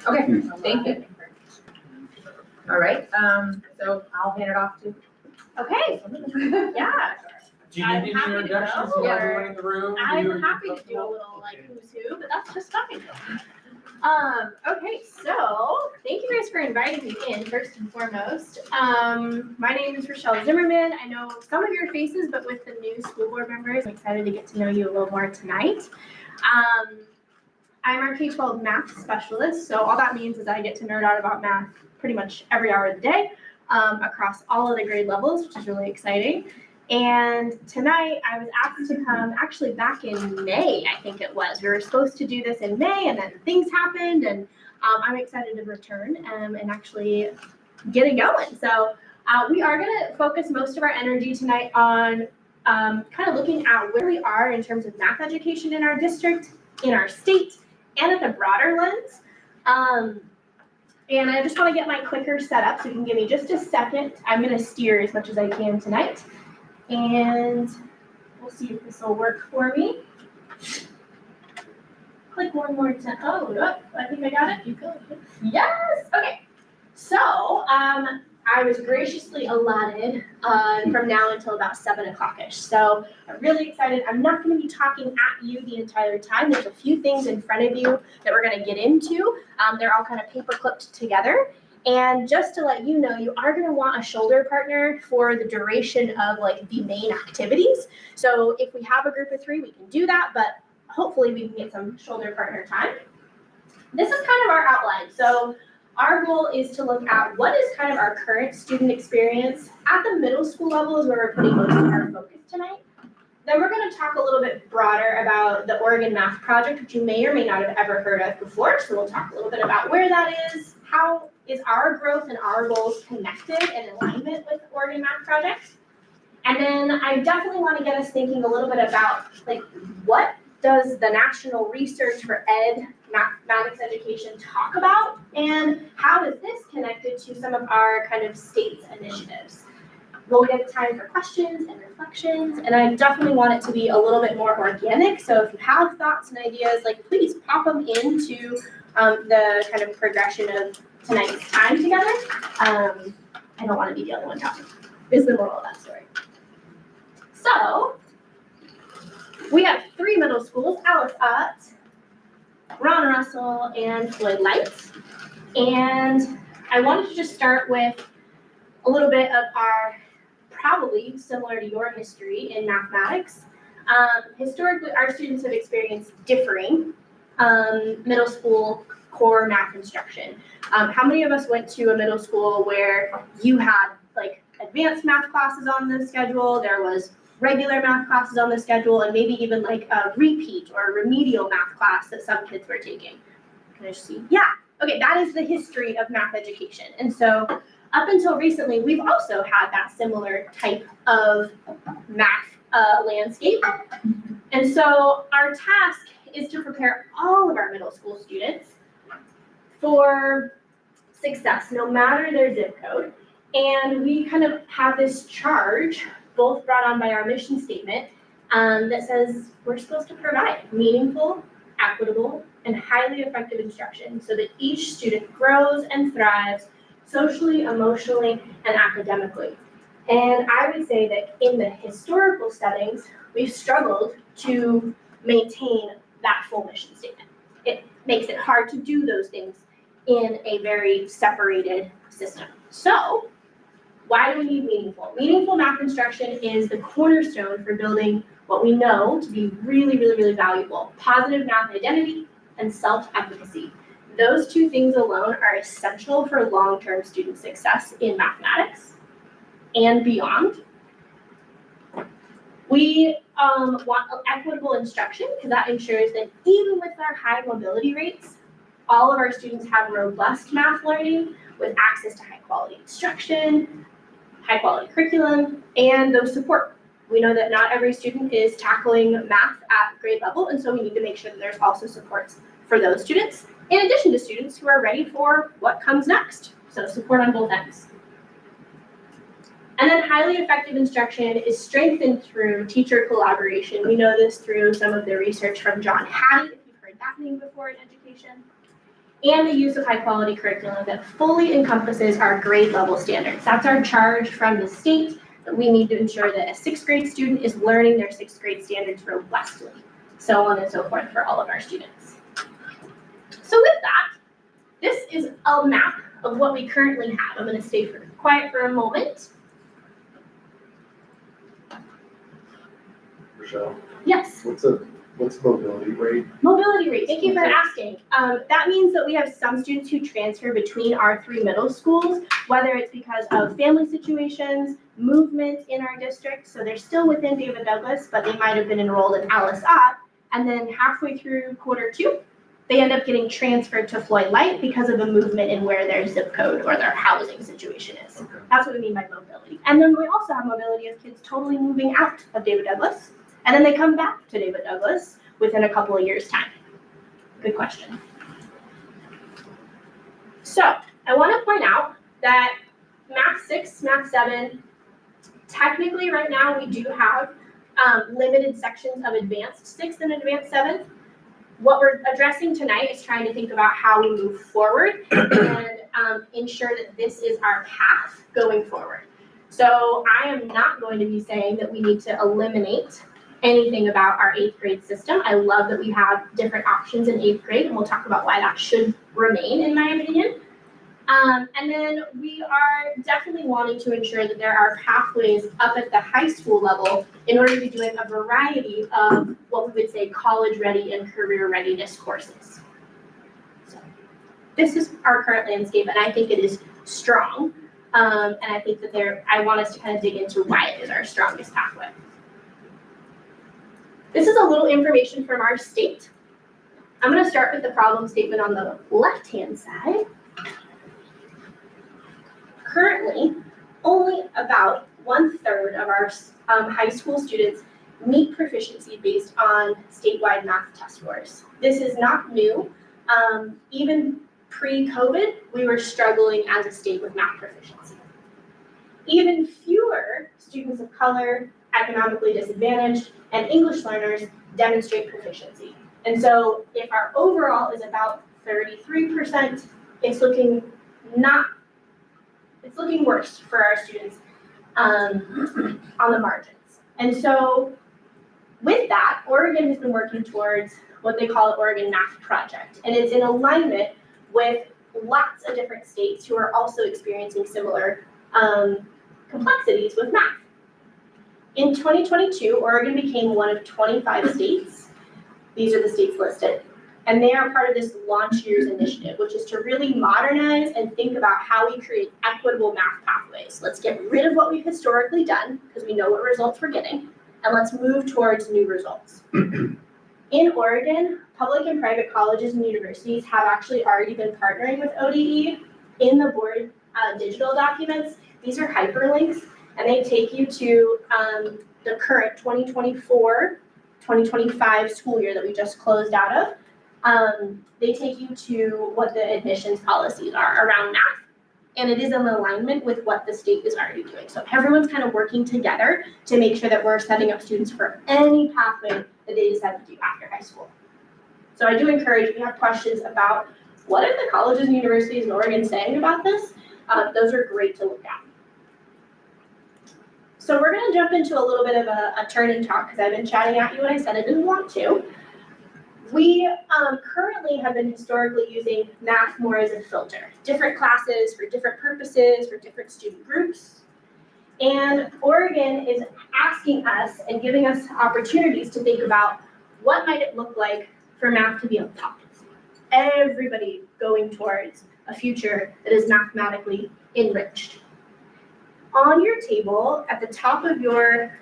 Okay, thank you. All right, so I'll hand it off to. Okay, yeah, Do you I'm need any happy to introductions go, to or- everyone in the room? I'm happy to do a little like who's who, but that's just fine. Okay, so thank you guys for inviting me in first and foremost. My name is Rochelle Zimmerman. I know some of your faces, but with the new school board members, I'm excited to get to know you a little more tonight. I'm our K-12 math specialist, so all that means is I get to nerd out about math pretty much every hour of the day, across all of the grade levels, which is really exciting. And tonight I was asked to come actually back in May, I think it was. We were supposed to do this in May and then things happened, and I'm excited to return and actually get it going. So we are gonna focus most of our energy tonight on kind of looking at where we are in terms of math education in our district, in our state, and at the broader lens. And I just wanna get my clicker set up, so you can give me just a second. I'm gonna steer as much as I can tonight. And we'll see if this will work for me. Click one more time. Oh, nope, I think I got it. You go. Yes. Okay. So, I was graciously allotted from now until about 7 o'clock-ish. So I'm really excited. I'm not going to be talking at you the entire time. There's a few things in front of you that we're going to get into. They're all kind of paper clipped together. And just to let you know, you are going to want a shoulder partner for the duration of like the main activities. So if we have a group of 3, we can do that, but hopefully we can get some shoulder partner time. This is kind of our outline. So our goal is to look at what is kind of our current student experience at the middle school level is where we're putting most of our focus tonight. Then we're going to talk a little bit broader about the Oregon Math Project, which you may or may not have ever heard of before. So we'll talk a little bit about where that is, how is our growth and our goals connected and in alignment with the Oregon Math Project. And then I definitely want to get us thinking a little bit about like what does the national research for mathematics education talk about, and how is this connected to some of our kind of state's initiatives? We'll get time for questions and reflections, and I definitely want it to be a little bit more organic. So if you have thoughts and ideas, like please pop them into the kind of progression of tonight's time together. I don't want to be the only one talking, is the moral of that story. So we have 3 middle schools, Alice Ott, Ron Russell, and Floyd Light. And I wanted to just start with a little bit of our, probably similar to your history in mathematics. Historically, our students have experienced differing middle school core math instruction. How many of us went to a middle school where you had like advanced math classes on the schedule, there was regular math classes on the schedule, and maybe even like a repeat or a remedial math class that some kids were taking? Can I just see? Yeah, okay, that is the history of math education. And so up until recently, we've also had that similar type of math landscape. And so our task is to prepare all of our middle school students for success, no matter their zip code. And we kind of have this charge, both brought on by our mission statement, that says we're supposed to provide meaningful, equitable, and highly effective instruction so that each student grows and thrives socially, emotionally, and academically. And I would say that in the historical settings, we've struggled to maintain that full mission statement. It makes it hard to do those things in a very separated system. So why do we need meaningful? Meaningful math instruction is the cornerstone for building what we know to be really, really, really valuable: positive math identity and self-efficacy. Those 2 things alone are essential for long-term student success in mathematics and beyond. We want equitable instruction because that ensures that even with our high mobility rates, all of our students have robust math learning with access to high-quality instruction, high-quality curriculum, and those support. We know that not every student is tackling math at grade level, and so we need to make sure that there's also supports for those students, in addition to students who are ready for what comes next. So support on both ends. And then highly effective instruction is strengthened through teacher collaboration. We know this through some of the research from John Hattie, if you've heard that name before in education. and the use of high quality curriculum that fully encompasses our grade level standards. That's our charge from the state, that we need to ensure that a sixth grade student is learning their sixth grade standards robustly, so on and so forth for all of our students. So with that, this is a map of what we currently have. I'm going to stay quiet for a moment. Rochelle, Yes. what's mobility rate? Mobility rate, thank you for asking. That means that we have some students who transfer between our 3 middle schools, whether it's because of family situations, movement in our district, so they're still within David Douglas, but they might have been enrolled in Alice Ott, and then halfway through quarter 2, they end up getting transferred to Floyd Light because of a movement in where their zip code or their housing situation is. Okay. That's what we mean by mobility. And then we also have mobility of kids totally moving out of David Douglas, and then they come back to David Douglas within a couple of years' time. Good question. So I want to point out that Math 6, Math 7, technically right now we do have limited sections of Advanced 6 and Advanced 7. What we're addressing tonight is trying to think about how we move forward and ensure that this is our path going forward. So I am not going to be saying that we need to eliminate anything about our 8th grade system. I love that we have different options in 8th grade, and we'll talk about why that should remain, in my opinion. And then we are definitely wanting to ensure that there are pathways up at the high school level in order to be doing a variety of what we would say college ready and career readiness courses. So this is our current landscape, and I think it is strong. And I think that I want us to kind of dig into why it is our strongest pathway. This is a little information from our state. I'm going to start with the problem statement on the left-hand side. Currently, only about 1/3 of our high school students meet proficiency based on statewide math test scores. This is not new. Even pre-COVID, we were struggling as a state with math proficiency. Even fewer students of color, economically disadvantaged, and English learners demonstrate proficiency. And so if our overall is about 33%, it's looking worse for our students on the margins. And so with that, Oregon has been working towards what they call the Oregon Math Project. And it's in alignment with lots of different states who are also experiencing similar complexities with math. In 2022, Oregon became one of 25 states. These are the states listed. And they are part of this Launch Years initiative, which is to really modernize and think about how we create equitable math pathways. Let's get rid of what we've historically done, because we know what results we're getting, and let's move towards new results. In Oregon, public and private colleges and universities have actually already been partnering with ODE in the board digital documents. These are hyperlinks, and they take you to the current 2024-2025 school year that we just closed out of. They take you to what the admissions policies are around math, and it is in alignment with what the state is already doing. So everyone's kind of working together to make sure that we're setting up students for any pathway that they decide to do after high school. So I do encourage, if you have questions about what are the colleges and universities in Oregon saying about this, those are great to look at. So we're going to jump into a little bit of a turn and talk, because I've been chatting at you and I said I didn't want to. We currently have been historically using math more as a filter. Different classes for different purposes, for different student groups. And Oregon is asking us and giving us opportunities to think about what might it look like for math to be on top. Everybody going towards a future that is mathematically enriched. On your table, at the top of your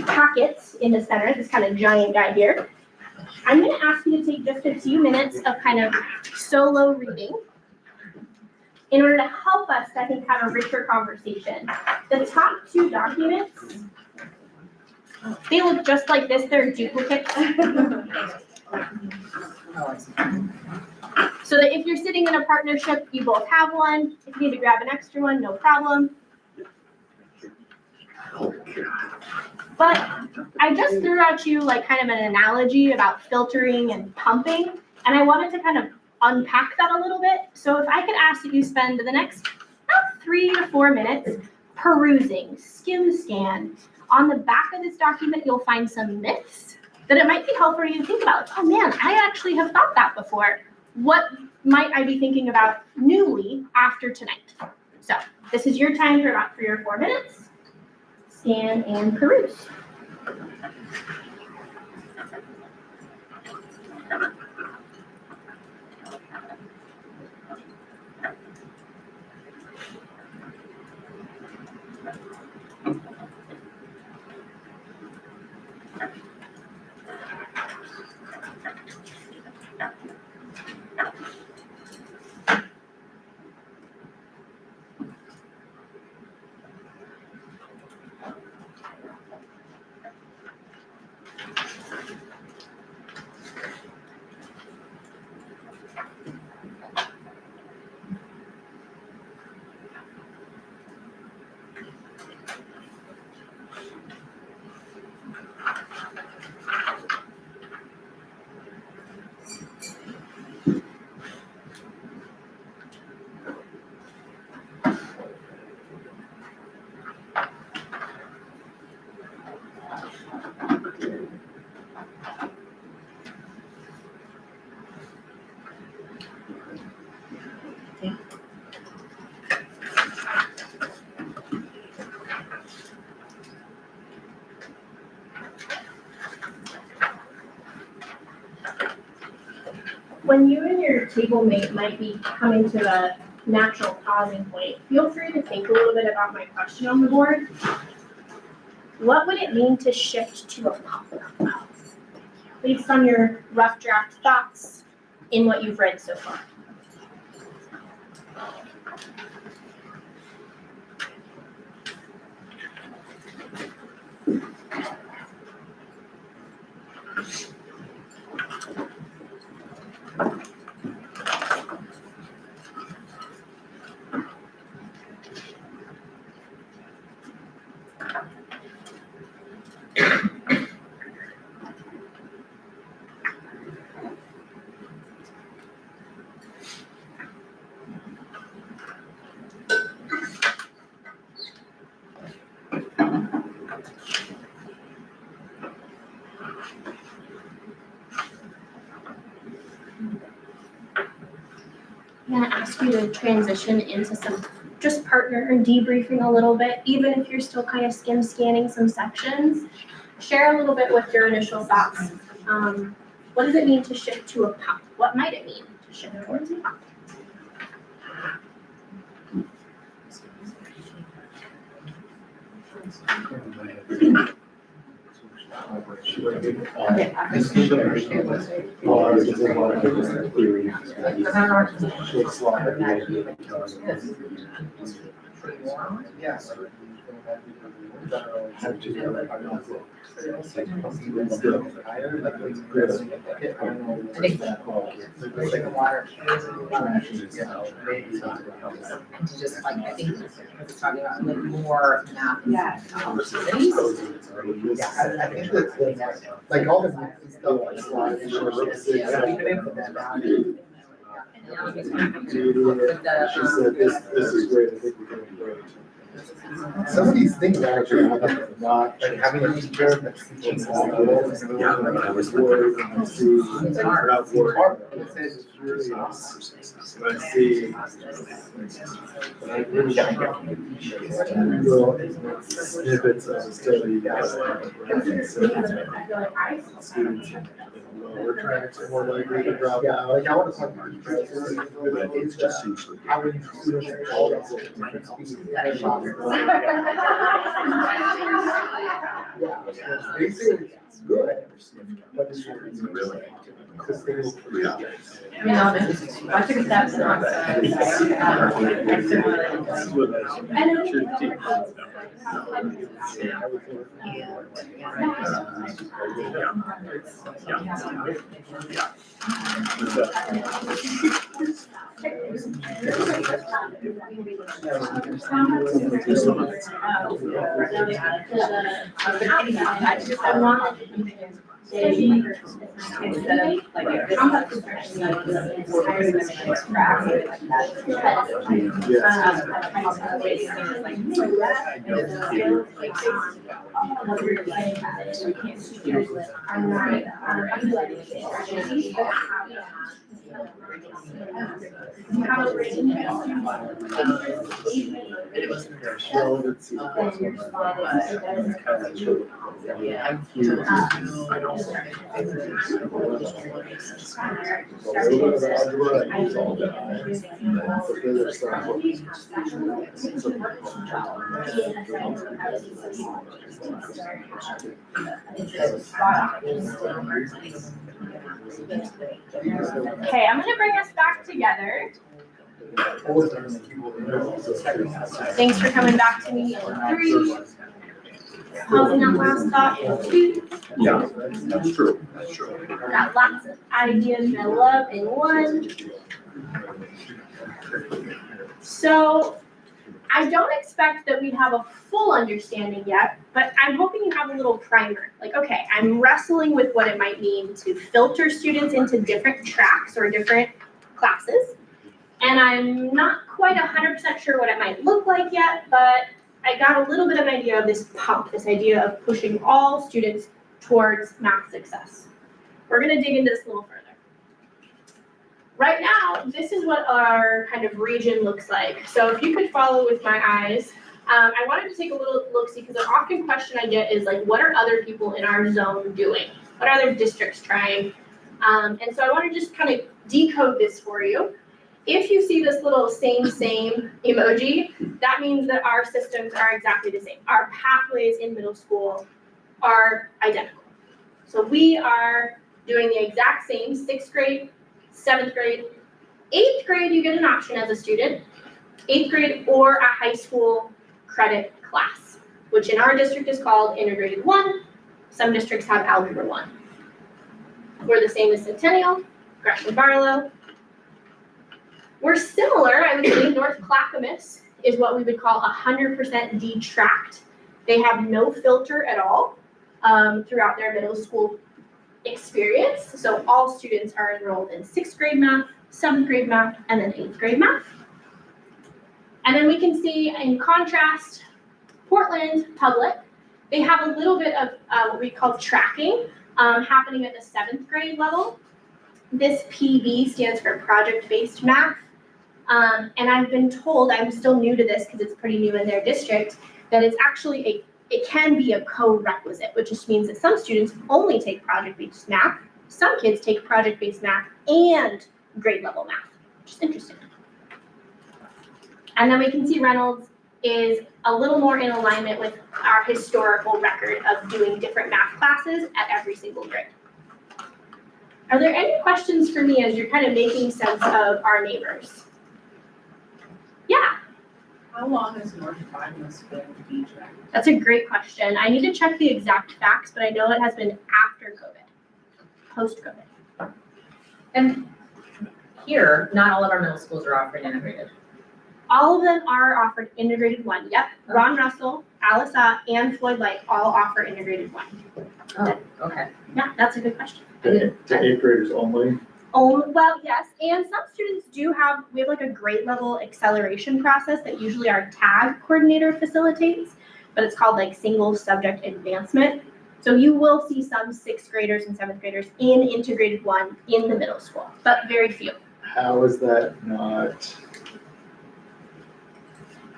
packets in the center, this kind of giant guy here, I'm going to ask you to take just a few minutes of kind of solo reading in order to help us, I think, have a richer conversation. The top 2 documents, they look just like this. They're duplicates. So that if you're sitting in a partnership, you both have one. If you need to grab an extra one, no problem. But I just threw at you like kind of an analogy about filtering and pumping. And I wanted to kind of unpack that a little bit. So if I could ask that you spend the next about 3 to 4 minutes perusing, skim scan. On the back of this document, you'll find some myths that it might be helpful for you to think about. Oh man, I actually have thought that before. What might I be thinking about newly after tonight? So this is your time for about 3 or 4 minutes. Scan and peruse. When you and your table mate might be coming to a natural pausing point, feel free to think a little bit about my question on the board. What would it mean to shift to a pop? Based on your rough draft thoughts in what you've read so far. I'm gonna ask you to transition into some just partner and debriefing a little bit, even if you're still kind of skim scanning some sections. Share a little bit with your initial thoughts. What does it mean to shift to a pop? What might it mean to shift towards a pop? Yes. Just like, I think it's talking about like more math. Yeah. Opportunities. I think that's, like all the stuff like slides and she said, this is great, I think we're doing great. Some of these things actually happen not, like having a teacher that's teaching words and I see, not words. It's really awesome. But I see, like, really little snippets of the study. Students, we're trying to more likely to drop out. Like, I want to talk to teachers, but it's just how many students are all at different speeds. Yeah, they say it's good, but it's really. I took a step Instead of like if this construction that was Well, let's see. Okay, I'm gonna bring us back together. Thanks for coming back to me in 3. Pausing that last thought in 2. Yeah, that's true, that's true. Got lots of ideas I love in 1. So I don't expect that we have a full understanding yet, but I'm hoping you have a little primer. Like, okay, I'm wrestling with what it might mean to filter students into different tracks or different classes. And I'm not quite 100% sure what it might look like yet, but I got a little bit of an idea of this pump, this idea of pushing all students towards math success. We're gonna dig into this a little further. Right now, this is what our kind of region looks like. So if you could follow with my eyes, I wanted to take a little look-see because an often question I get is like, what are other people in our zone doing? What are other districts trying? And so I want to just kind of decode this for you. If you see this little same emoji, that means that our systems are exactly the same. Our pathways in middle school are identical. So we are doing the exact same 6th grade, 7th grade, 8th grade, you get an option as a student, 8th grade or a high school credit class, which in our district is called Integrated 1. Some districts have Algebra 1. We're the same as Centennial, Gresham Barlow. We're similar, I would say. North Clackamas is what we would call 100% detract. They have no filter at all throughout their middle school experience. So all students are enrolled in 6th grade math, 7th grade math, and then 8th grade math. And then we can see in contrast, Portland Public, they have a little bit of what we call tracking happening at the 7th grade level. This PV stands for project-based math. And I've been told, I'm still new to this because it's pretty new in their district, that it's actually it can be a co-requisite, which just means that some students only take project-based math, some kids take project-based math and grade level math, which is interesting. And then we can see Reynolds is a little more in alignment with our historical record of doing different math classes at every single grade. Are there any questions for me as you're kind of making sense of our neighbors? Yeah. How long has North Clackamas been detract? That's a great question. I need to check the exact facts, but I know it has been after COVID, post-COVID. And here, not all of our middle schools are offering integrated. All of them are offered integrated 1. Yep, Ron Russell, Alisa, and Floyd Light all offer integrated 1. Oh, okay. Yeah, that's a good question. To 8th graders only? Well, yes, and some students we have like a grade level acceleration process that usually our TAG coordinator facilitates, but it's called like single subject advancement. So you will see some 6th graders and 7th graders in integrated 1 in the middle school, but very few. How is that not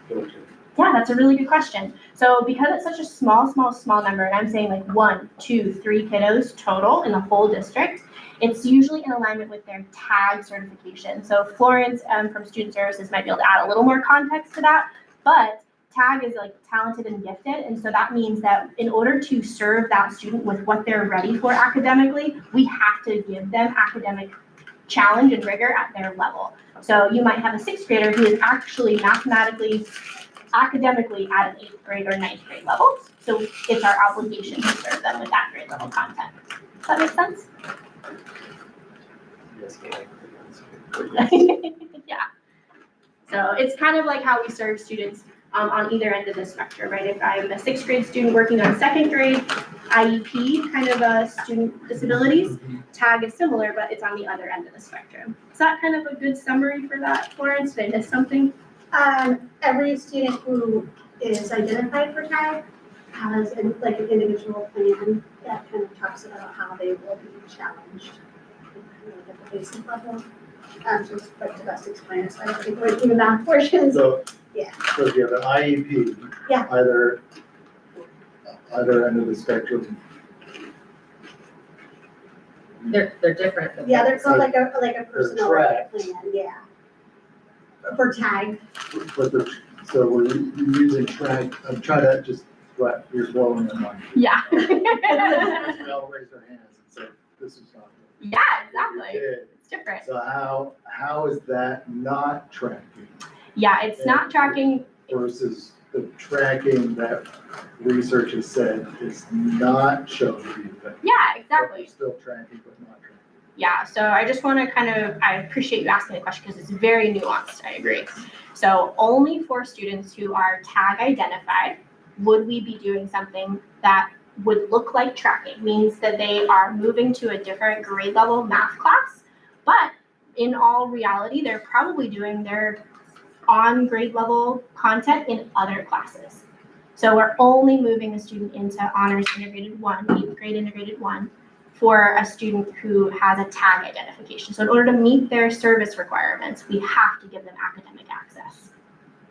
filtered? Yeah, that's a really good question. So because it's such a small number, and I'm saying like 1, 2, 3 kiddos total in the whole district, it's usually in alignment with their TAG certification. So Florence from Student Services might be able to add a little more context to that, but TAG is like talented and gifted, and so that means that in order to serve that student with what they're ready for academically, we have to give them academic challenge and rigor at their level. So you might have a 6th grader who is actually mathematically, academically at an 8th grade or 9th grade level. So it's our obligation to serve them with that grade level content. Does that make sense? Yeah. So it's kind of like how we serve students on either end of the spectrum, right? If I'm a 6th grade student working on 2nd grade, IEP, kind of student disabilities. TAG is similar, but it's on the other end of the spectrum. Is that kind of a good summary for that, Florence? Did I miss something? Every student who is identified for TAG has an individual plan that kind of talks about how they will be challenged at the basic level. Just like to best explain it, so I don't think we're doing that portion. So. Yeah. So if you have an IEP. Yeah. Either end of the spectrum. They're different. than Yeah, that. they're called like a personal track. plan, yeah. For TAG, So we're using track, I'm trying to just, what, you're blowing their mind. Yeah. They all raise their hands and say, this is not. Yeah, exactly. Good. It's different. So how is that not tracking Yeah, it's not tracking. versus the tracking that research has said is not shown to be effective? Yeah, But exactly. they're still tracking, but not tracking. Yeah, so I just want to I appreciate you asking the question because it's very nuanced. I agree. So only for students who are tag identified would we be doing something that would look like tracking, means that they are moving to a different grade level math class, but in all reality, they're probably doing their on grade level content in other classes. So we're only moving a student into honors integrated 1, 8th grade integrated 1 for a student who has a tag identification. So in order to meet their service requirements, we have to give them academic access.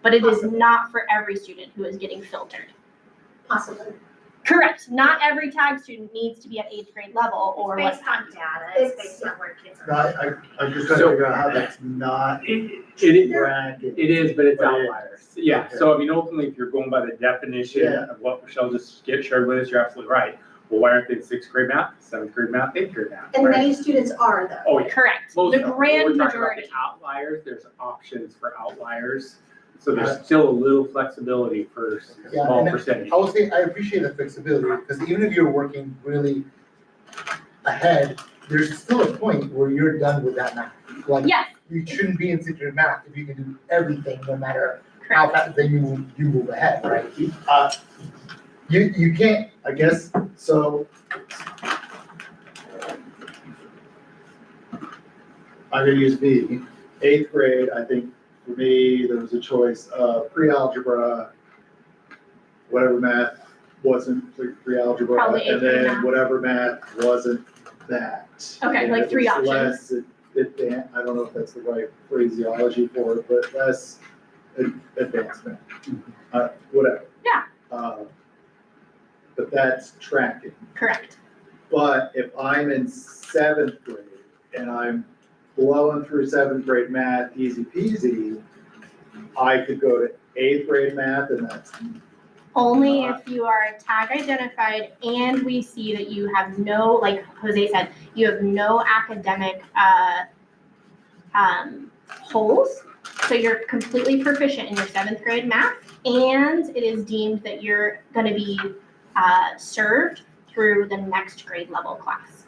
But it is not for every student who is getting filtered. possibly. Correct. Not every tag student needs to be at 8th grade level or It's what. based on data, it's based on where kids No, are. I'm just trying to figure out how that's not It is, tracking. it is, but it's But it- outliers. Yeah, so I mean, ultimately, if you're going by the definition Yeah. of what Michelle just shared with us, you're absolutely right. Well, why aren't they in 6th grade math, 7th grade math, 8th grade math? And Why- many students are though. Oh, yeah. Correct. Most The of them. grand We're talking about majority. the outliers, there's options for outliers. So there's still a little flexibility for Yeah, small and percentage. I would say I appreciate the flexibility, because even if you're working really ahead, there's still a point where you're done with that math. Like, Yes, you shouldn't be in secret math if you can do everything, no matter how correct. fast, then you move ahead, right? You can't, I guess, so. I'm gonna use me, 8th grade, I think, for me, there was a choice of pre-algebra, whatever math wasn't pre-algebra, Probably and 8th grade then math. whatever math wasn't that. Okay, And like it 3 was options. less I don't know if that's the right phraseology for it, but less advancement, whatever. Yeah. But that's tracking. Correct. But if I'm in 7th grade and I'm blowing through 7th grade math, easy peasy, I could go to 8th grade math and that's, Only if you are tag identified and we see that you have no, like Jose said, you have no academic holes. So you're completely proficient in your 7th grade math, and it is deemed that you're going to be served through the next grade level class.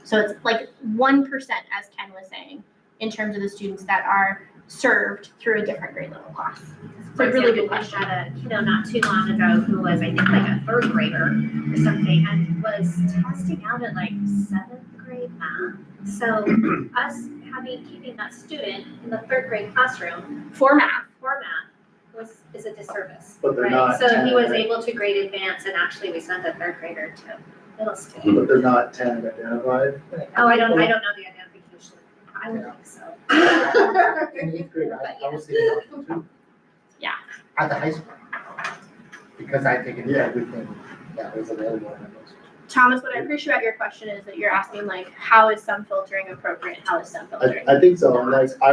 So it's like 1%, as Ken was saying, in terms of the students that are served through a different grade level class. It's a really good question. I had a kiddo not too long ago who was, I think, like a 3rd grader or something, and was testing out in like 7th grade math. So us keeping that student in the 3rd grade classroom For math. for math is a disservice, but they're right? not So he was tag, able to grade advance, and actually we sent the 3rd grader to middle school. but they're not tag identified. Oh, I don't know the identification. I would think so. In 8th grade, I was thinking option 2. Yeah. At the high school. Because I taken everything that was available in those. Thomas, what I appreciate about your question is that you're asking like, how is some filtering appropriate? How is some filtering? I think so, and like, I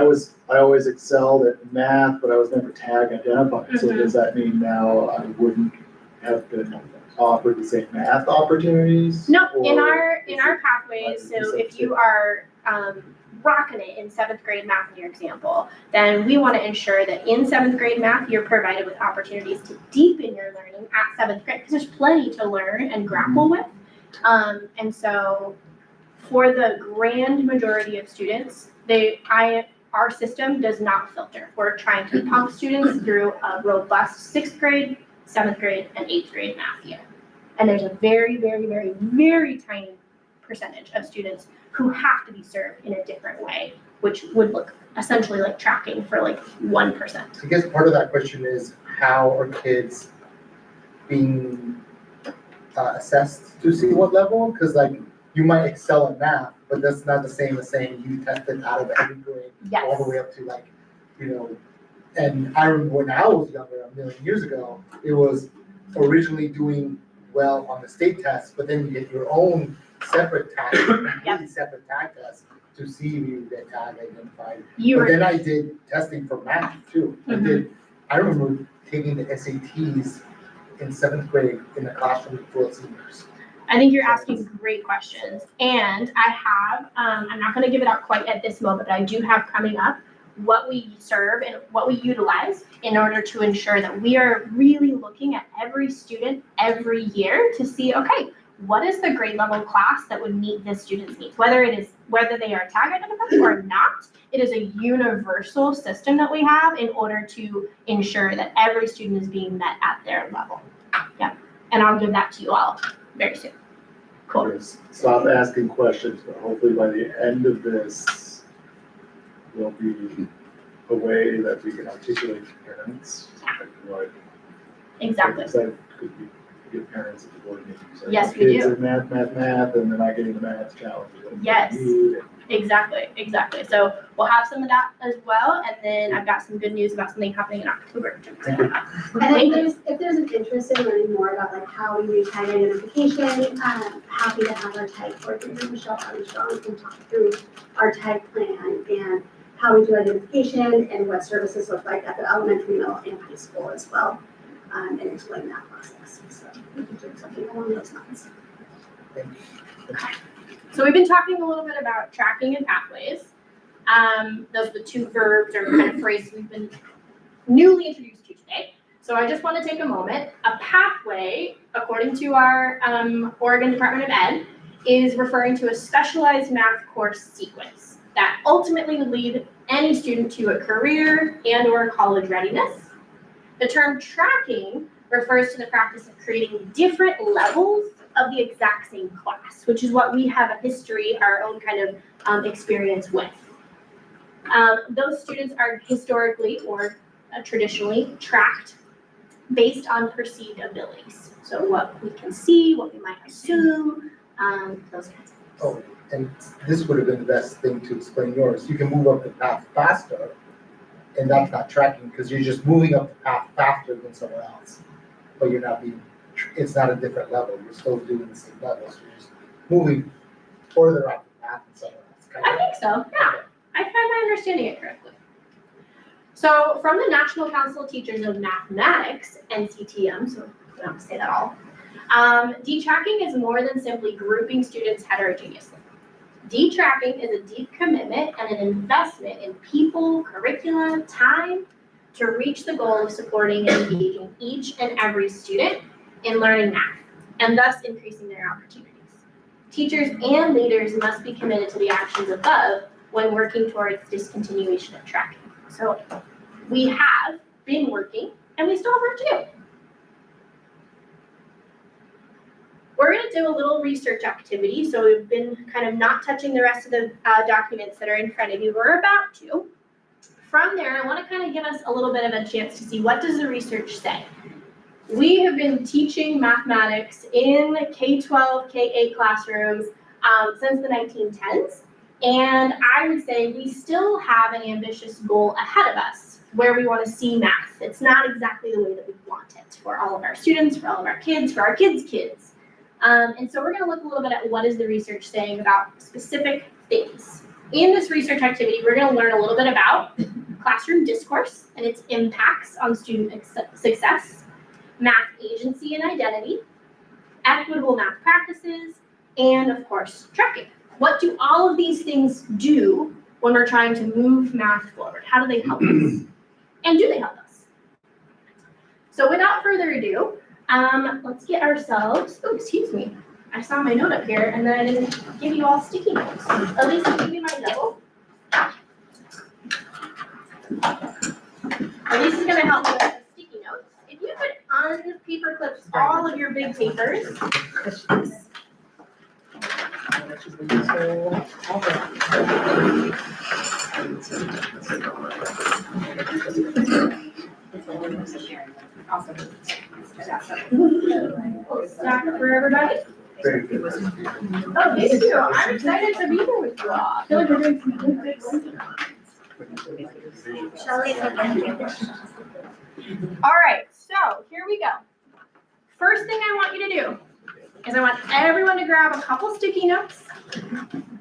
always excelled at math, but I was never tag identified, so Mhm. does that mean now I wouldn't have been offered the same math opportunities? No, in Or our is in our it- pathways, is so it if you too? are rocking it in 7th grade math in your example, then we want to ensure that in 7th grade math, you're provided with opportunities to deepen your learning at 7th grade, because there's plenty to learn and grapple with. And so for the grand majority of students, our system does not filter. We're trying to pump students through a robust 6th grade, 7th grade, and 8th grade math year. And there's a very, very, very, very tiny percentage of students who have to be served in a different way, which would look essentially like tracking for like 1%. I guess part of that question is how are kids being assessed to see what level? Because like you might excel in math, but that's not the same as saying you tested out of every grade all the way up to like, you know, and I remember when I was younger, a million years ago, it was originally doing well on the state test, but then you get your own separate tag, completely separate tag test to see if you get tag identified. But then I did testing for math too. I remember taking the SATs in 7th grade in the classroom full of seniors. I think you're asking great questions. And I have, I'm not gonna give it out quite at this moment, but I do have coming up what we serve and what we utilize in order to ensure that we are really looking at every student every year to see, okay, what is the grade level class that would meet this student's needs? Whether they are tag identified or not, it is a universal system that we have in order to ensure that every student is being met at their level. Yeah, and I'll give that to you all very soon. Cool. Just stop asking questions, but hopefully by the end of this, there'll be a way that we can articulate to parents, like what. Exactly. Could we give parents at the board meeting? Say, Yes, we kids do. are math, and they're not getting the math challenges. that they Yes. need, and Exactly. So we'll have some of that as well, and then I've got some good news about something happening in October. Thank you. And if there's an interest in learning more about like how we do tag identification, happy to have our tag coordinator, Michelle Armstrong, can talk through our tag plan and how we do identification and what services look like at the elementary, middle, and high school as well, and explain that process. So we can do something along those lines. So we've been talking a little bit about tracking and pathways. Those are the two verbs or kind of phrases we've been newly introduced to today. So I just want to take a moment. A pathway, according to our Oregon Department of Ed, is referring to a specialized math course sequence that ultimately would lead any student to a career and or college readiness. The term tracking refers to the practice of creating different levels of the exact same class, which is what we have a history, our own kind of experience with. Those students are historically or traditionally tracked based on perceived abilities. So what we can see, what we might assume, those kinds of things. Oh, and this would have been the best thing to explain yours. You can move up the path faster, and that's not tracking because you're just moving up the path faster than someone else, but you're not being. It's not a different level. You're still doing the same level. So you're just moving further up the path than someone else. I think so, yeah. I find my understanding it correctly. So from the National Council of Teachers of Mathematics, NCTM, so we don't have to say that all, detracking is more than simply grouping students heterogeneously. Detracking is a deep commitment and an investment in people, curriculum, time to reach the goal of supporting and engaging each and every student in learning math, and thus increasing their opportunities. Teachers and leaders must be committed to the actions above when working towards discontinuation of tracking. So we have been working, and we still have work to do. We're going to do a little research activity, so we've been kind of not touching the rest of the documents that are in front of you. We're about to. From there, I want to kind of give us a little bit of a chance to see what does the research say. We have been teaching mathematics in K-12, K-8 classrooms since the 1910s, and I would say we still have an ambitious goal ahead of us where we want to see math. It's not exactly the way that we want it for all of our students, for all of our kids, for our kids' kids. And so we're going to look a little bit at what is the research saying about specific things. In this research activity, we're going to learn a little bit about classroom discourse and its impacts on student success, math agency and identity, equitable math practices, and of course, tracking. What do all of these things do when we're trying to move math forward? How do they help us? And do they help us? So without further ado, let's get ourselves, oh, excuse me. I saw my note up here and then I didn't give you all sticky notes. At least I'll give you my double. This is gonna help me with the sticky notes. If you could unpaper clip all of your big papers. Stack for everybody. Very good. Oh, thank you. I'm excited to be here with you all. I feel like we're doing some good things. Shelley, thank you. All right, so here we go. First thing I want you to do is I want everyone to grab a couple sticky notes,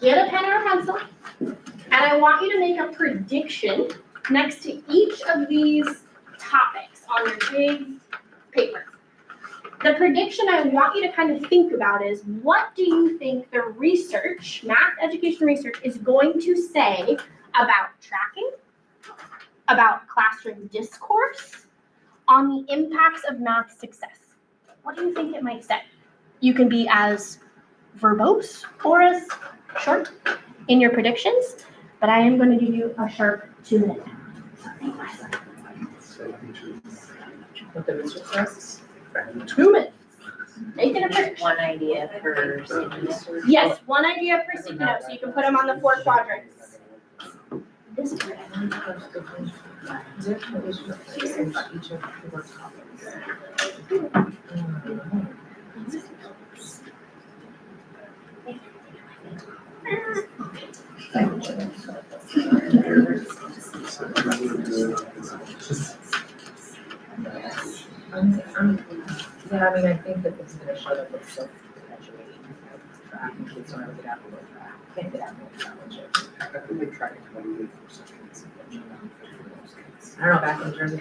get a pen or a pencil, and I want you to make a prediction next to each of these topics on your big paper. The prediction I want you to kind of think about is, what do you think the research, math education research, is going to say about tracking, about classroom discourse, on the impacts of math success? What do you think it might say? You can be as verbose or as short in your predictions, but I am going to give you a sharp 2 minutes. What the research says? 2 minutes. Make it a prediction. One idea per student. Yes, one idea per sticky note, so you can put them on the 4 quadrants. This part. Yeah, I mean, I think that it's gonna show that it's self-perpetuating. Track and kids don't ever get out of the track, can't get out of the scholarships. I think they tried to 28%. I don't know, back in Jersey, the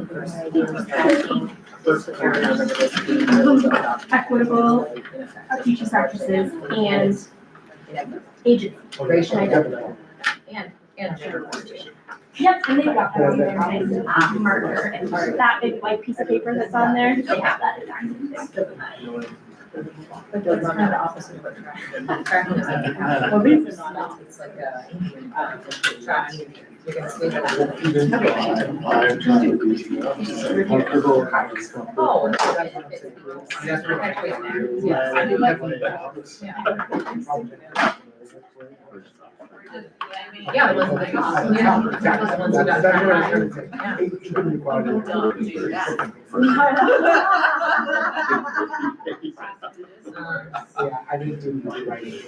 first idea was tracking. I remember this being Equitable teaching practices and agency. racial equity and gender orientation. Yep, and they've got that on there, nice marker and that big white piece of paper that's on there, they have that exactly. But that's kind of the opposite of what tracking is like. Well, these are not, it's like tracking. You're gonna see that. I'm trying to be. Oh, that's perpetuating. Yeah, I do like yeah, it wasn't like, oh, yeah. That's the ones who got Yeah, I didn't do much writing.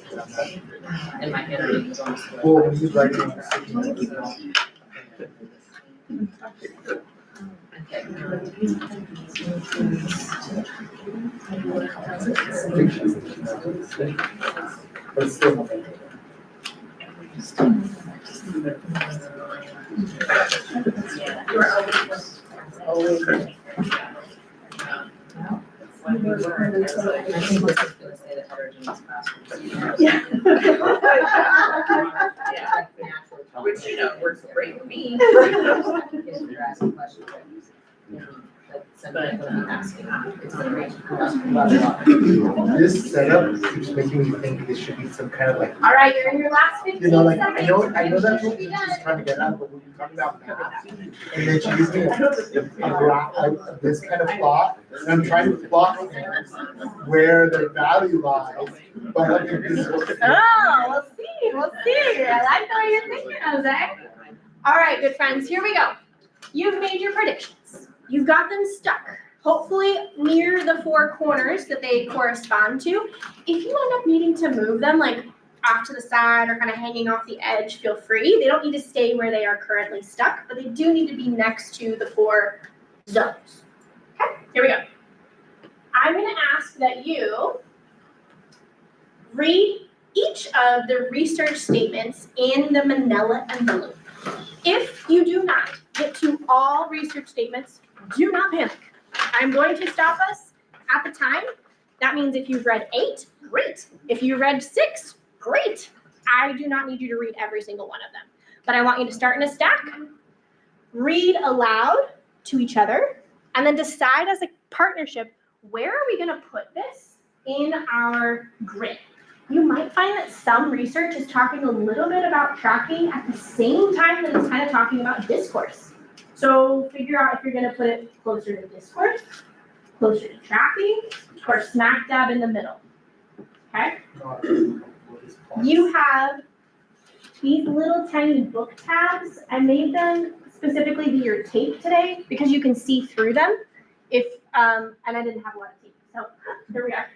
And my handwriting was almost. Well, when you write but it's still not bad. You were always. I think this is gonna say that heterogeneous classrooms. Yeah. Yeah. Which, you know, works great for me. If you're asking questions, like, somebody will be asking, it's gonna reach. This setup keeps making me think this should be some kind of like, All right, you're in your last 15 you know, like, seconds. I know that's what she's trying to get at, but when you're talking about math, and then she gives me a graph, this kind of plot, and I'm trying to plot where the value lies, but I think this is what. Oh, we'll see. I like the way you're thinking, Jose. All right, good friends, here we go. You've made your predictions. You've got them stuck, hopefully near the 4 corners that they correspond to. If you end up needing to move them, like off to the side or kind of hanging off the edge, feel free. They don't need to stay where they are currently stuck, but they do need to be next to the 4 zones. Okay, here we go. I'm going to ask that you read each of the research statements in the manila envelope. If you do not get to all research statements, do not panic. I'm going to stop us at the time. That means if you've read 8, great. If you read 6, great. I do not need you to read every single one of them. But I want you to start in a stack, read aloud to each other, and then decide as a partnership, where are we going to put this in our grid? You might find that some research is talking a little bit about tracking at the same time that it's kind of talking about discourse. So figure out if you're going to put it closer to discourse, closer to tracking, or smack dab in the middle. Okay? You have these little tiny book tabs. I made them specifically to your tape today because you can see through them. And I didn't have a lot of tape, so here we are.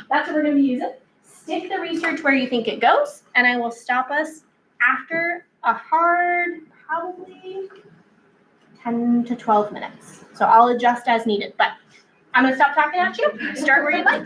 That's what we're gonna be using. Stick the research where you think it goes, and I will stop us after a hard, probably 10 to 12 minutes. So I'll adjust as needed, but I'm gonna stop talking at you, start where you'd like.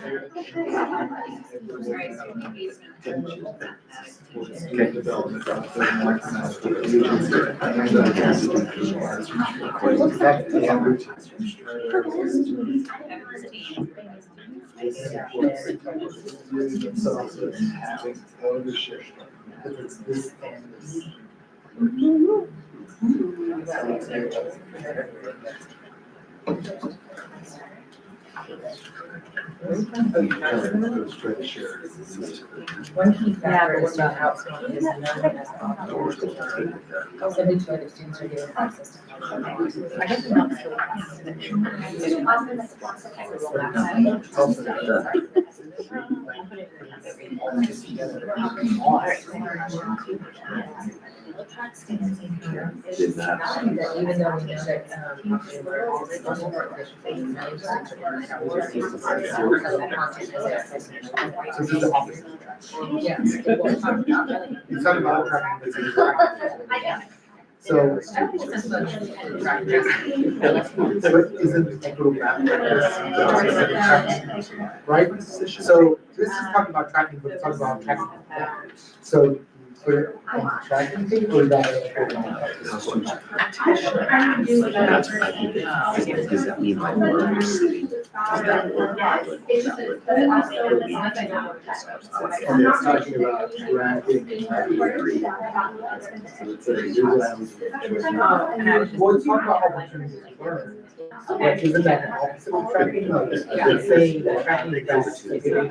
One key factor is about outsourcing is known as opportunity. 72 other students are given access to health. I guess it's not still. Even though we know that, yeah. It's not about tracking, it's about. So. But isn't a group right? So this is talking about tracking, but it's talking about tracking. So put it on tracking thing or that. Does that mean my words? It's talking about tracking. Well, it's talking about opportunities to learn. But isn't that an opposite of tracking? No, it's saying that tracking is giving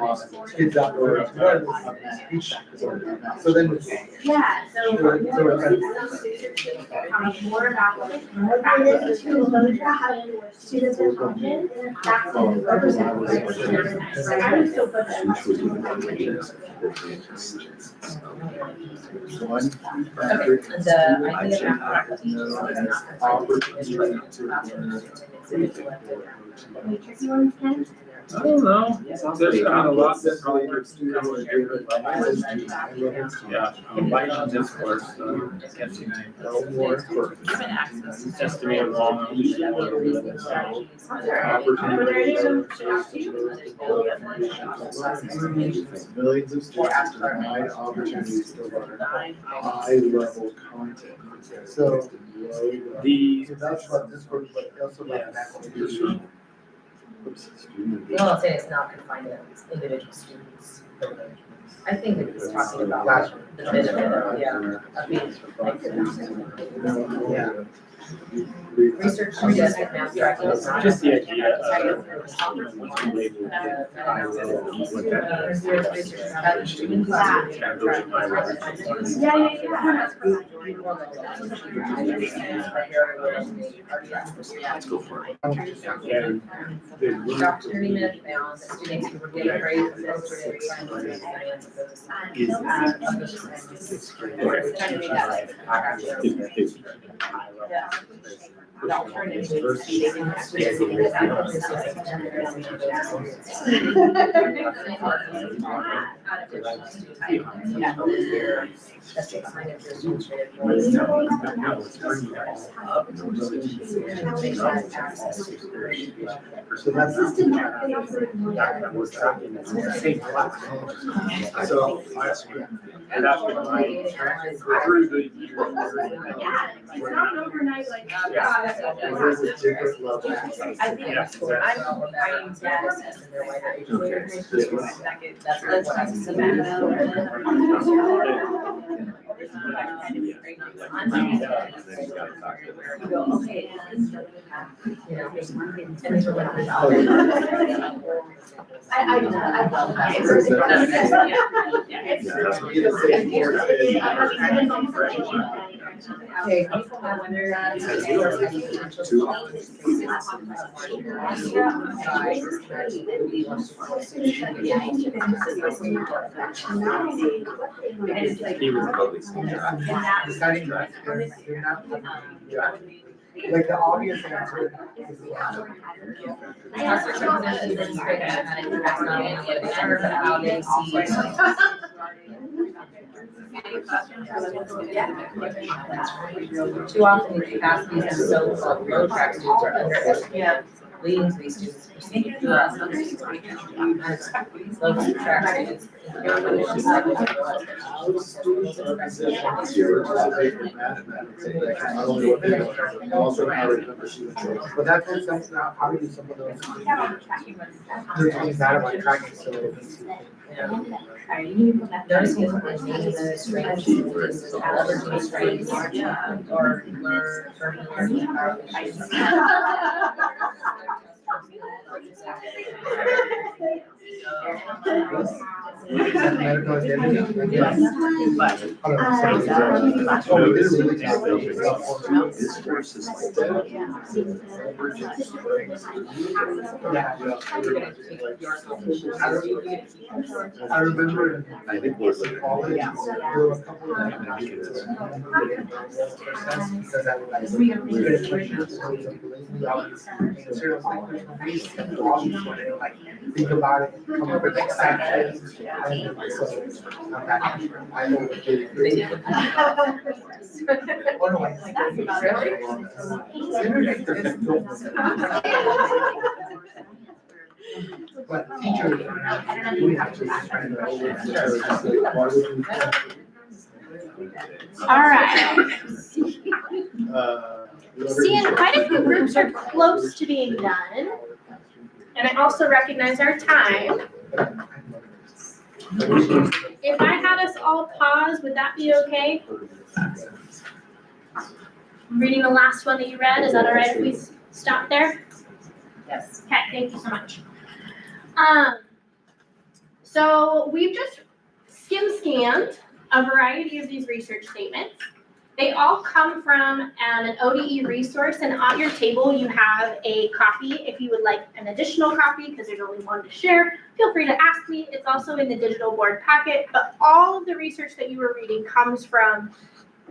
kids out there to learn each. So then it's. Yeah, so. More about what. Students are confident, that's Oh, what represents. I would still put that. Okay, the idea of Tricky ones, Ken? I don't know, there's not a lot that probably gets to. Yeah, combined discourse, estimated long. Were there any of them stood out to you? Millions of students denied opportunities to learn high-level content. So. The. That's about this group, but also about faculty. Well, I'll say it's not confined to individual students. I think that it's talking about the benefit, yeah. Research suggests that math tracking is not. Just the idea of. Let's go for it. The opportunity minutes found that students who were getting grades associated with science the alternative. That's the kind of So that's. So. And that's what I, through the years. Yeah, it's not an overnight like. There's a different level. I think that's cool. I'm data sets in their way that age. That's what I you go, okay. You know, and these are what I love that. Hey, I wonder that. He was probably some guy. Deciding that, you're not, like the obvious answer is the answer. Too often these capacities and so-called low track students are underestimated, leading to these students proceeding through us under these low track students. But that's what sense now, how do you some of those? There's things that about tracking, so it needs to. Those who are named those strengths, leveraging strengths, or learn, learning Medical identity? Yes. But Oh, we did really this verse is like. I remember in I think we're looking. college, there were a couple of. Because I would like. Think about it, come up with exceptions. I know what they did. Oh, no, but teachers, we have to. All right. Seeing quite a few groups are close to being done, and I also recognize our time. If I had us all pause, would that be okay? Reading the last one that you read, is that all right if we stop there? Yes. Okay, thank you so much. So we've just scanned a variety of these research statements. They all come from an ODE resource, and on your table you have a copy. If you would like an additional copy, because there's only one to share, feel free to ask me. It's also in the digital board packet, but all of the research that you were reading comes from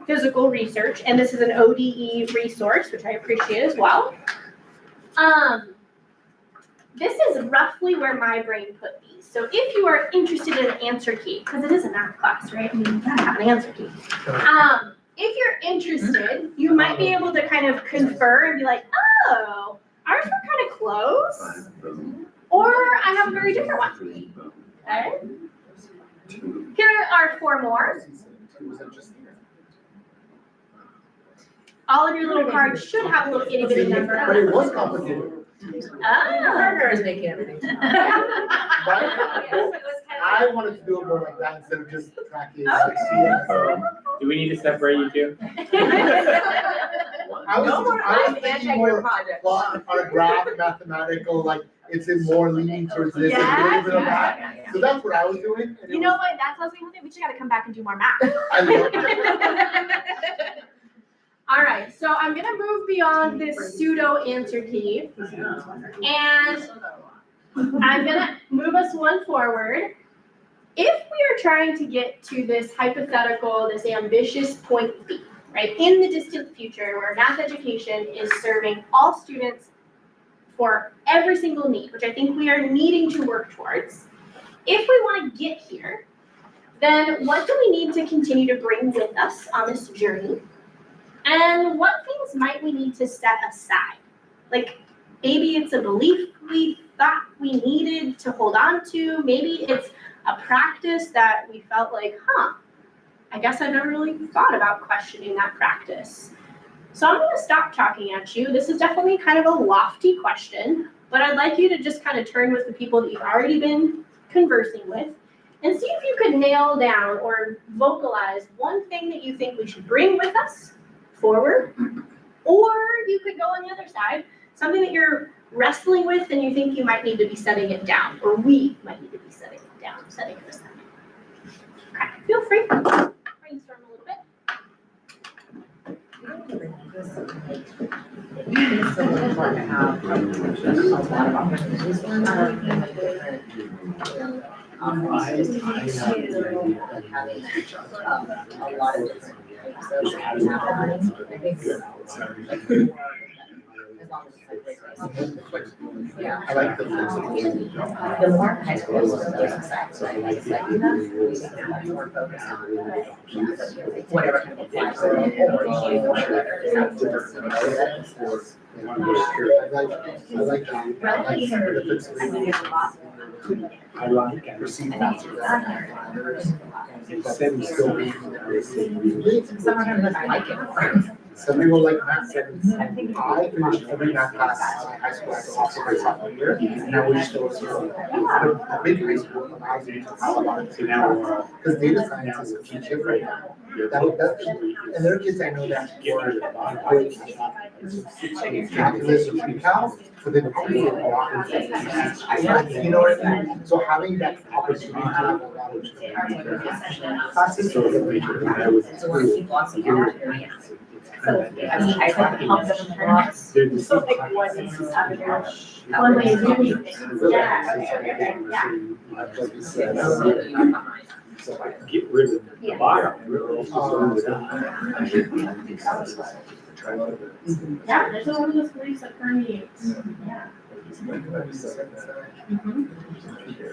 physical research, and this is an ODE resource, which I appreciate as well. This is roughly where my brain put these. So if you are interested in an answer key, because it is a math class, right? I mean, you gotta have an answer key. If you're interested, you might be able to kind of confer and be like, oh, ours were kind of close, or I have a very different one. Okay? Here are 4 more. All of your little cards should have a little itty bitty number on But it them. was complicated. Ah. Partner is making everything. I wanted to do it more like that instead of just tracking. Do we need to separate you two? I was thinking more on a graph, mathematical, like it's in more leaning towards this, and a little bit of that. So that's what I was doing. And it You know was- what, that tells me something, we just gotta come back and do more math. I love it. All right, so I'm gonna move beyond this pseudo answer key, and I'm gonna move us one forward. If we are trying to get to this hypothetical, this ambitious point B, right, in the distant future where math education is serving all students for every single need, which I think we are needing to work towards. If we want to get here, then what do we need to continue to bring with us on this journey? And what things might we need to set aside? Like, maybe it's a belief we thought we needed to hold on to. Maybe it's a practice that we felt like, I guess I never really thought about questioning that practice. So I'm gonna stop talking at you. This is definitely kind of a lofty question, but I'd like you to just kind of turn with the people that you've already been conversing with and see if you could nail down or vocalize one thing that you think we should bring with us forward, or you could go on the other side, something that you're wrestling with and you think you might need to be setting it down, or we might need to be setting it down, setting it aside. Okay, feel free, brainstorm a little bit. It's so important to have a lot of opportunities to learn and different, just like having a lot of different types of learning. I think as long as it's like yeah. I like the flexibility. The more high school is so I like that we have more focus on whatever kind of applies to it or whatever is out there. I like that. I like it. Perceived I think some are gonna I like it. Some people like math. I finished every math class in my high school as also my sophomore year, and I wish there was the big high school allows you to have a lot of. So now we're all. Because data science is a key chip right now. And there are kids I know that were great at calculus or pre-cal, but then you know what I mean? So having that opportunity to have a lot of classes. So we'll keep lots of opportunities. So I mean, I think it helps them lots. So like what is this average? One way of doing Get rid of the bottom. Yeah, there's a lot of those beliefs that permeates, yeah.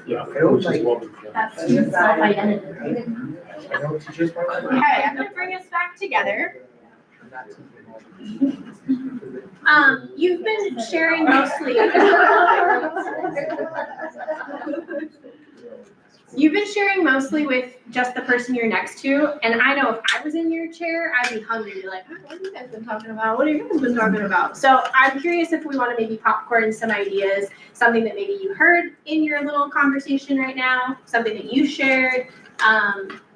Yeah, which is what we. That's student self-identity, right? I know teachers might. Okay, I'm gonna bring us back together. You've been sharing mostly. You've been sharing mostly with just the person you're next to, and I know if I was in your chair, I'd be hungry to be like, what have you guys been talking about? What have you guys been talking about? So I'm curious if we want to maybe popcorn some ideas, something that maybe you heard in your little conversation right now, something that you shared.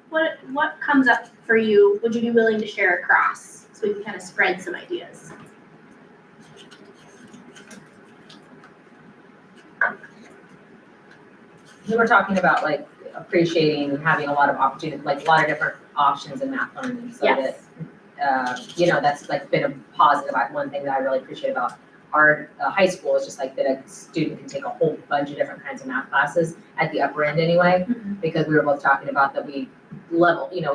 What comes up for you? Would you be willing to share across so we can kind of spread some ideas? We were talking about like appreciating having a lot of opportunity, like a lot of different options in math learning. So Yes. that, you know, that's like been a positive. One thing that I really appreciate about our high school is just like that a student can take a whole bunch of different kinds of math classes at the upper end anyway, because we were both talking about that we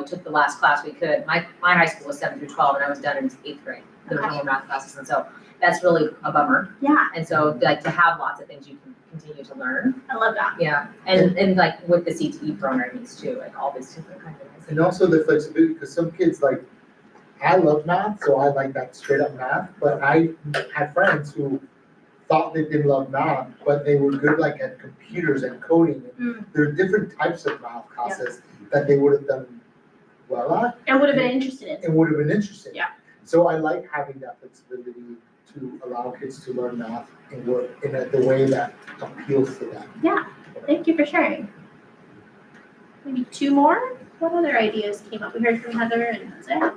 took the last class we could. My high school was 7 through 12 and I was done in 8th grade. There was no more math classes. And so that's really a bummer. Yeah, And so like to have lots of things you can continue to learn. I love that. Yeah, and like with the CTE programmings too, like all these different kinds of things. And also the flexibility, because some kids like, I love math, so I like that straight up math, but I had friends who thought they didn't love math, but they were good like at computers and coding. There are different types of math classes that they would have done well at And would have been interested in. and would have been interested in. Yeah. So I like having that flexibility to allow kids to learn math and work in the way that appeals to them. Yeah, thank you for sharing. Maybe two more? What other ideas came up? We heard from Heather and Zach.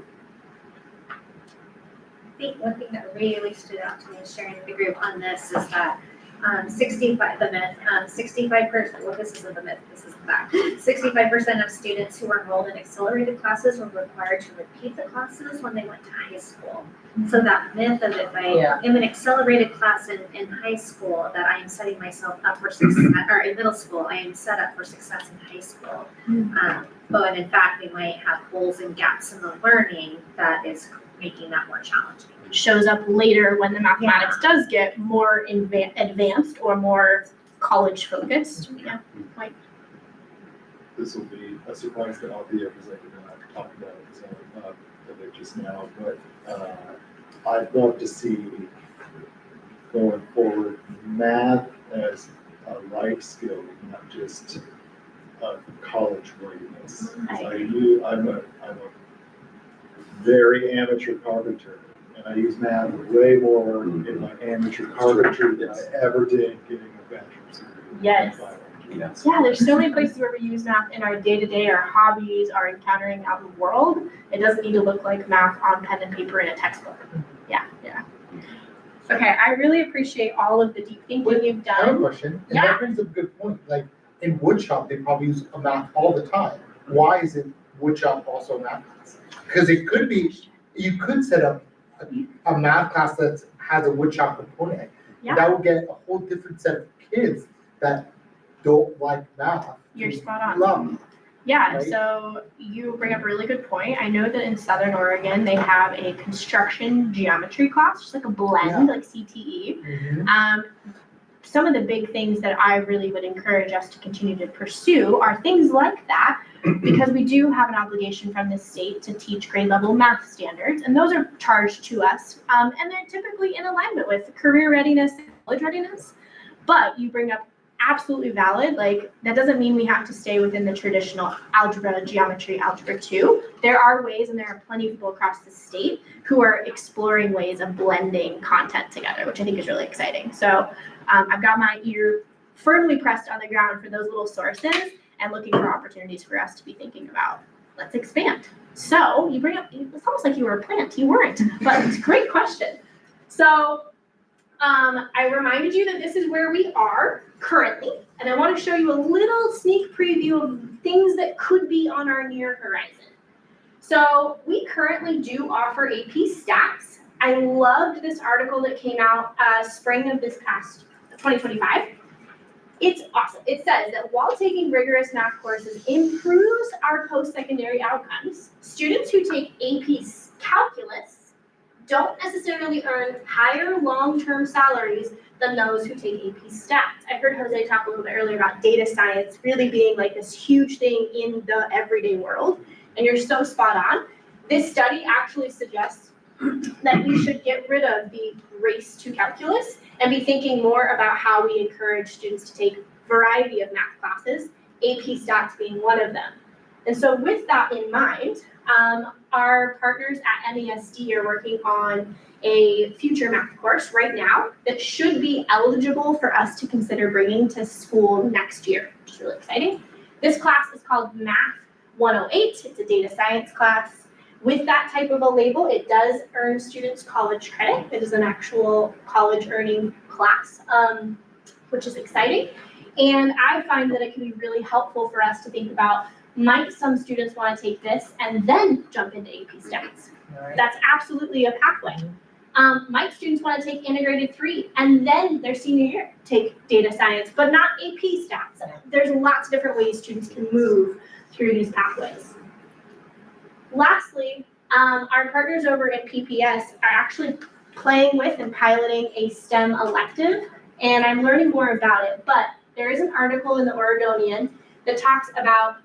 I think one thing that really stood out to me sharing with the group on this is that 65%, well, this isn't the myth, this is the fact. 65% of students who were enrolled in accelerated classes were required to repeat the classes when they went to high school. So that myth of if I am an accelerated class in high school, that I am setting myself up for success, or in middle school, I am set up for success in high school. But in fact, we might have holes and gaps in the learning that is making that more challenging. Shows up later when the mathematics does get more advanced or more college focused. Yeah. This will be a surprise to Althea because I did not talk about it, so of it just now, but I'd love to see going forward math as a life skill, not just a college readiness. I'm a very amateur carpenter, and I use math way more in my amateur carpentry than I ever did getting a bachelor's degree. Yes. Yes. Yeah, there's so many places where we use math in our day-to-day, our hobbies, our encountering out in the world. It doesn't need to look like math on pen and paper in a textbook. Yeah. Okay, I really appreciate all of the deep thinking you've I have a done. question, and that brings up a good point, like, in woodshop, they probably use a math all the time. Why isn't woodshop also a math class? Because it could be, you could set up a math class that has a woodshop component. Yeah. That would get a whole different set of kids that don't like math. You're spot on. Love math. Yeah, Right. so you bring up a really good point. I know that in Southern Oregon, they have a construction geometry class, just like a blend, like CTE. Some of the big things that I really would encourage us to continue to pursue are things like that, because we do have an obligation from the state to teach grade level math standards, and those are charged to us, and they're typically in alignment with career readiness, college readiness. But you bring up absolutely valid, like that doesn't mean we have to stay within the traditional algebra, geometry, algebra 2. There are ways, and there are plenty of people across the state who are exploring ways of blending content together, which I think is really exciting. So I've got my ear firmly pressed on the ground for those little sources and looking for opportunities for us to be thinking about. Let's expand. So you bring up, it's almost like you were a plant, you weren't, but it's a great question. So I reminded you that this is where we are currently, and I want to show you a little sneak preview of things that could be on our near horizon. So we currently do offer AP Stats. I loved this article that came out spring of this past 2025. It's awesome. It says that while taking rigorous math courses improves our post-secondary outcomes, students who take AP Calculus don't necessarily earn higher long-term salaries than those who take AP Stats. I heard Jose talk a little bit earlier about data science really being like this huge thing in the everyday world, and you're so spot on. This study actually suggests that we should get rid of the race to calculus and be thinking more about how we encourage students to take a variety of math classes, AP Stats being one of them. And so with that in mind, our partners at MESD are working on a future math course right now that should be eligible for us to consider bringing to school next year, which is really exciting. This class is called Math 108. It's a data science class. With that type of a label, it does earn students college credit. It is an actual college earning class, which is exciting. And I find that it can be really helpful for us to think about, might some students want to take this and then jump into AP Stats? That's absolutely a pathway. Might students want to take integrated 3 and then their senior year take data science, but not AP Stats? There's lots of different ways students can move through these pathways. Lastly, our partners over at PPS are actually playing with and piloting a STEM elective, and I'm learning more about it, but there is an article in the Oregonian that talks about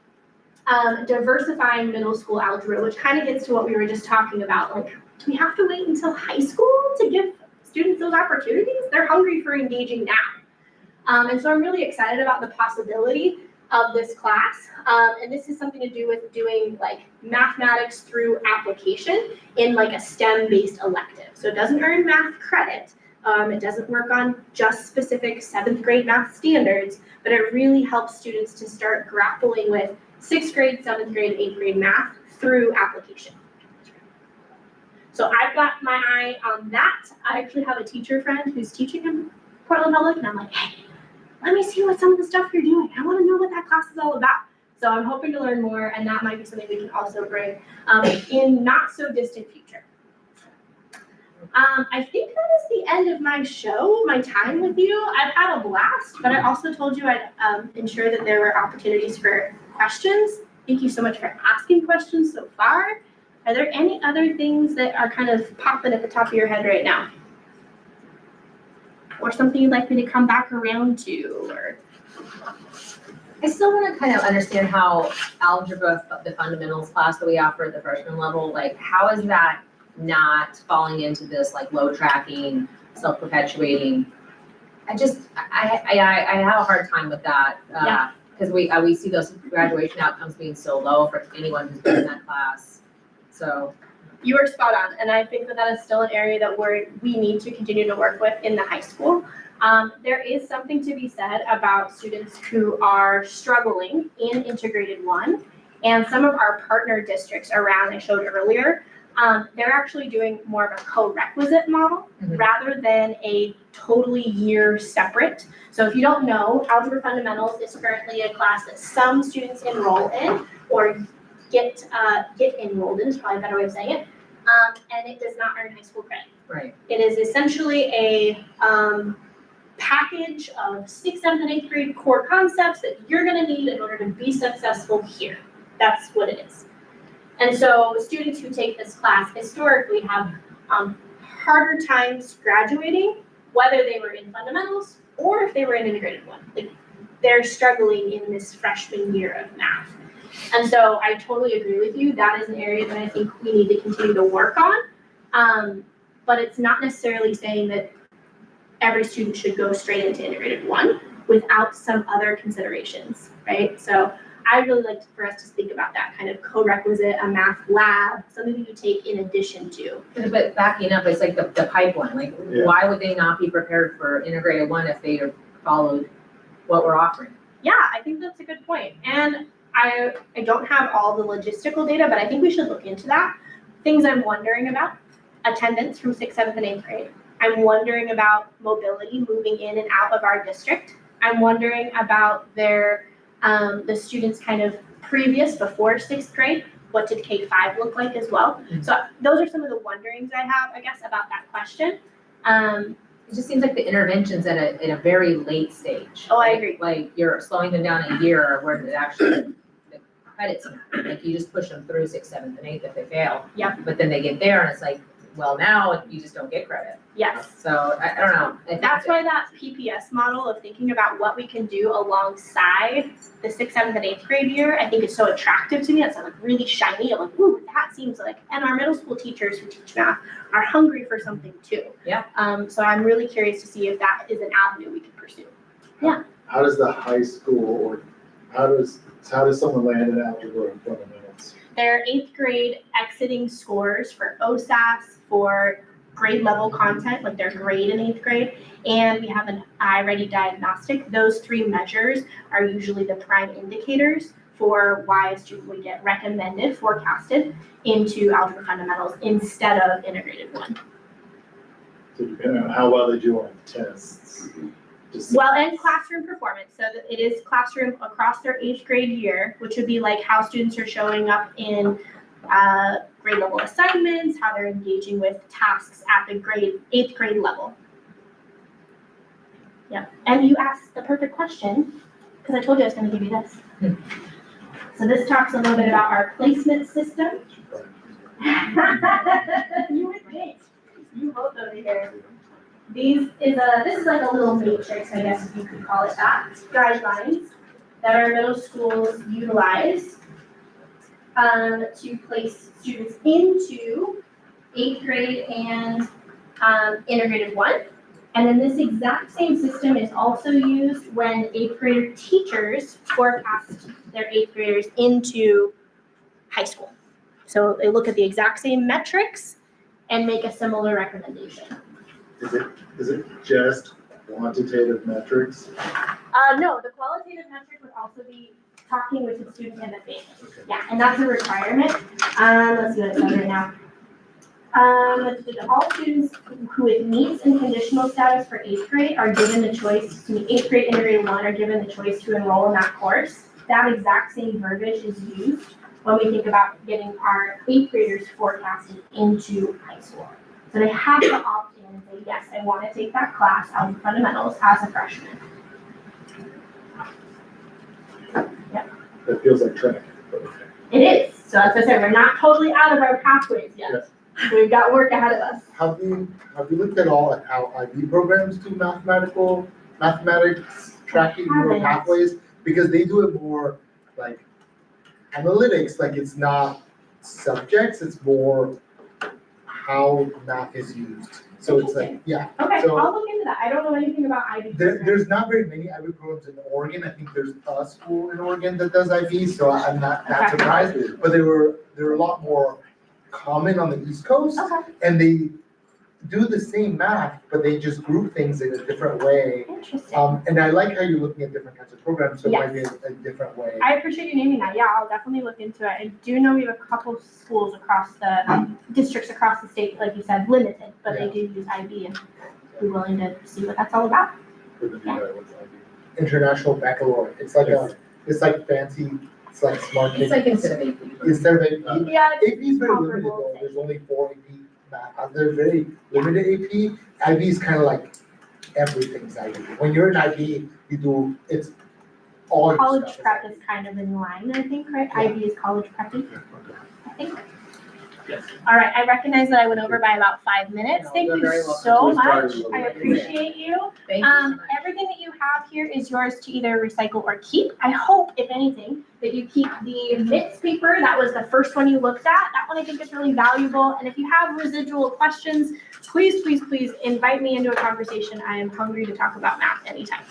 diversifying middle school algebra, which kind of gets to what we were just talking about. Like, do we have to wait until high school to give students those opportunities? They're hungry for engaging now. And so I'm really excited about the possibility of this class. And this is something to do with doing like mathematics through application in like a STEM-based elective. So it doesn't earn math credit. It doesn't work on just specific 7th grade math standards, but it really helps students to start grappling with 6th grade, 7th grade, 8th grade math through application. So I've got my eye on that. I actually have a teacher friend who's teaching in Portland Public, and I'm like, hey, let me see what some of the stuff you're doing. I want to know what that class is all about. So I'm hoping to learn more, and that might be something we can also bring in not so distant future. I think that is the end of my show, my time with you. I've had a blast, but I also told you I'd ensure that there were opportunities for questions. Thank you so much for asking questions so far. Are there any other things that are kind of popping at the top of your head right now? Or something you'd like me to come back around to? Or I still want to kind of understand how algebra, the fundamentals class that we offer at the freshman level, like how is that not falling into this like low tracking, self-perpetuating? I have a hard time with that. Because we see those graduation outcomes being so low for anyone who's been in that class. So you are spot on, and I think that that is still an area that we need to continue to work with in the high school. There is something to be said about students who are struggling in Integrated 1, and some of our partner districts around, I showed earlier, they're actually doing more of a co-requisite model rather than a totally year separate. So if you don't know, Algebra Fundamentals is currently a class that some students enroll in or get enrolled in is probably a better way of saying it. and it does not earn high school credit. Right. It is essentially a package of 6th, 7th, and 8th grade core concepts that you're gonna need in order to be successful here. That's what it is. And so students who take this class historically have harder times graduating, whether they were in fundamentals or if they were in integrated one. Like, they're struggling in this freshman year of math. And so I totally agree with you. That is an area that I think we need to continue to work on. But it's not necessarily saying that every student should go straight into integrated one without some other considerations, right? So I really like for us to think about that kind of co-requisite, a math lab, something that you take in addition to. But backing up, it's like the pipeline, like, Yeah. why would they not be prepared for integrated one if they followed what we're offering? Yeah, I think that's a good point. And I don't have all the logistical data, but I think we should look into that. Things I'm wondering about, attendance from 6th, 7th, and 8th grade. I'm wondering about mobility moving in and out of our district. I'm wondering about the students kind of before 6th grade. What did K-5 look like as well? So those are some of the wonderings I have, I guess, about that question. It just seems like the intervention's at a very late stage. Oh, I agree. Like, you're slowing them down a year where it actually, the credits matter. Like, you just push them through 6th, 7th, and 8th if they fail. Yeah. But then they get there and it's like, well, now you just don't get credit. Yes. So I don't know. I think That's why that PPS model of thinking about what we can do alongside the 6th, 7th, and 8th grade year, I think is so attractive to me. It's like really shiny. I'm like, ooh, that seems like, and our middle school teachers who teach math are hungry for something too. Yeah. So I'm really curious to see if that is an avenue we can pursue. How does the high school, or how does someone land in algebra and fundamentals? Their 8th grade exiting scores for OSAS, for grade level content, like their grade in 8th grade, and we have an iReady diagnostic. Those 3 measures are usually the prime indicators for why a student would get recommended, forecasted into algebra fundamentals instead of integrated one. So depending on how well they do on tests. just- Well, and classroom performance, so that it is classroom across their 8th grade year, which would be like how students are showing up in grade level assignments, how they're engaging with tasks at the 8th grade level. Yeah, and you asked the perfect question, because I told you I was gonna give you this. So this talks a little bit about our placement system. You would think, you both over here. This is like a little matrix, I guess if you could call it that, guidelines that our middle schools utilize to place students into 8th grade and integrated 1. And then this exact same system is also used when 8th grader teachers forecast their 8th graders into high school. So they look at the exact same metrics and make a similar recommendation. Is it just quantitative metrics? No, the qualitative metric would also be talking with the student and the family. Okay. Yeah, and that's a requirement. Let's see what it says right now. All students who it meets in conditional status for 8th grade are given the choice, 8th grade integrated 1 are given the choice to enroll in that course. That exact same verbiage is used when we think about getting our 8th graders forecasted into high school. So they have to opt in and say, yes, I want to take that class out of fundamentals as a freshman. That feels like tracking, but okay. It is. So that's what I said, we're not totally out of our pathways yet. Yes. We've got work ahead of us. Have you looked at all at how IB programs do mathematics tracking your Haven't. pathways? Because they do it more like analytics, like it's not subjects, it's more how math is used. So it's like, yeah, Okay, So- I'll look into that. I don't know anything about IB. there's not very many IB programs in Oregon. I think there's a school in Oregon that does IB, so I'm not that Okay. surprised. But they're a lot more common on the East Coast. Okay, And they do the same math, but they just group things in a different way. interesting. And I like how you're looking at different kinds of programs, so it might be a different way. I appreciate you naming that. Yeah, I'll definitely look into it. I do know we have a couple schools across the, districts across the state, like you said, limited, but they do use IB and be willing to see what that's all about. For the what's IB? International Baccalaureate. It's like fancy It's like smart It's kids. like instead of AP. Instead of AP, Yeah, AP is very limited comparable. though, there's only 4 AP math, they're very limited AP. IB is kind of like everything's IB. When you're in IB, you do, it's all your College stuff is prep IB. is kind of in line, I think, right? Yeah. IB is college prepping, I think. Yes. All right, I recognize that I went over by about 5 minutes. No, Thank you're you very welcome. so We started much. a little I late. appreciate you. Thank you so much. Everything that you have here is yours to either recycle or keep. I hope, if anything, that you keep the MITS paper. That was the first one you looked at. That one I think is really valuable. And if you have residual questions, please, please, please invite me into a conversation. I am hungry to talk about math anytime.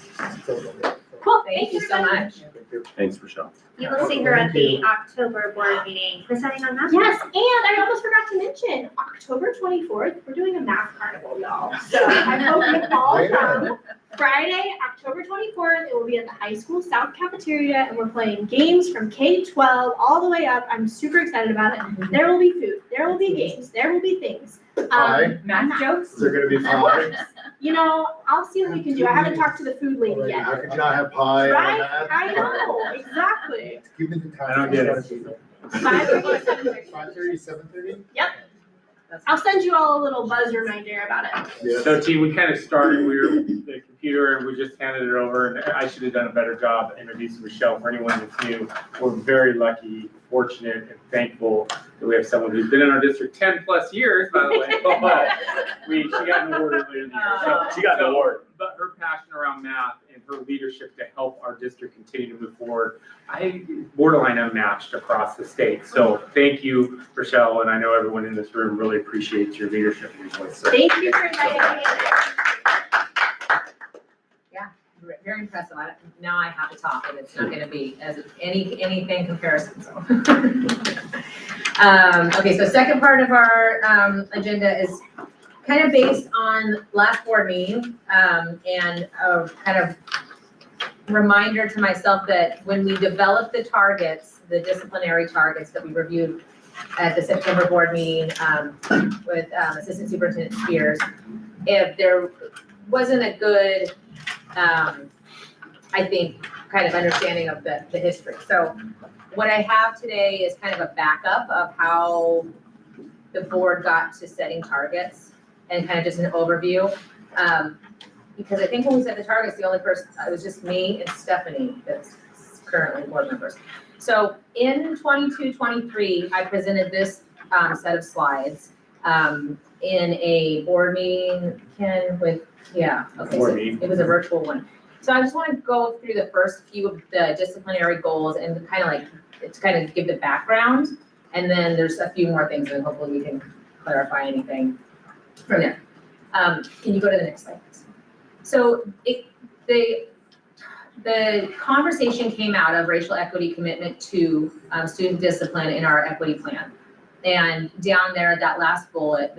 Cool, Thank you so everybody. much. Thanks, Rochelle. You will see her at the October board meeting presenting on math. Yes, and I almost forgot to mention, October 24th, we're doing a math carnival, y'all. So I hope you all come. Friday, October 24th, it will be at the high school south cafeteria, and we're playing games from K-12 all the way up. I'm super excited about it. There will be food, there will be games, there will be things. Pie? Math jokes? Is there gonna be Of pie? course. You know, I'll see what we can do. I haven't talked to the food lady Alright, yet. how could you not have pie? Right? I know, exactly. Give me the time. I don't get it. 5:30, 7:30. 5:30, 7:30? I'll send you all a little buzz reminder about it. Yeah. So team, we kind of started, we were the computer and we just handed it over and I should have done a better job introducing Michelle for anyone that's new. We're very lucky, fortunate and thankful that we have someone who's been in our district 10 plus years, by the way. She got an award earlier in the year. So She got an award. But her passion around math and her leadership to help our district continue to move forward, I borderline unmatched across the state. So thank you, Rochelle, and I know everyone in this room really appreciates your leadership and your voice. So Thank you for inviting me. Very impressive. Now I have to talk and it's not gonna be as anything comparison, so. Okay, so second part of our, agenda is kind of based on last board meeting, and a kind of reminder to myself that when we developed the targets, the disciplinary targets that we reviewed at the September board meeting, with, Assistant Superintendent Spears, if there wasn't a good, I think, kind of understanding of the history. So what I have today is kind of a backup of how the board got to setting targets and kind of just an overview. Because I think when we set the targets, the only person, it was just me and Stephanie that's currently board members. So in 22-23, I presented this set of slides in a board meeting, Ken, with, yeah, okay, so Board meeting. it was a virtual one. So I just want to go through the first few of the disciplinary goals and kind of like, to kind of give the background. And then there's a few more things and hopefully we can clarify anything from there. Can you go to the next slide, please? So the conversation came out of racial equity commitment to student discipline in our equity plan. And down there, that last bullet,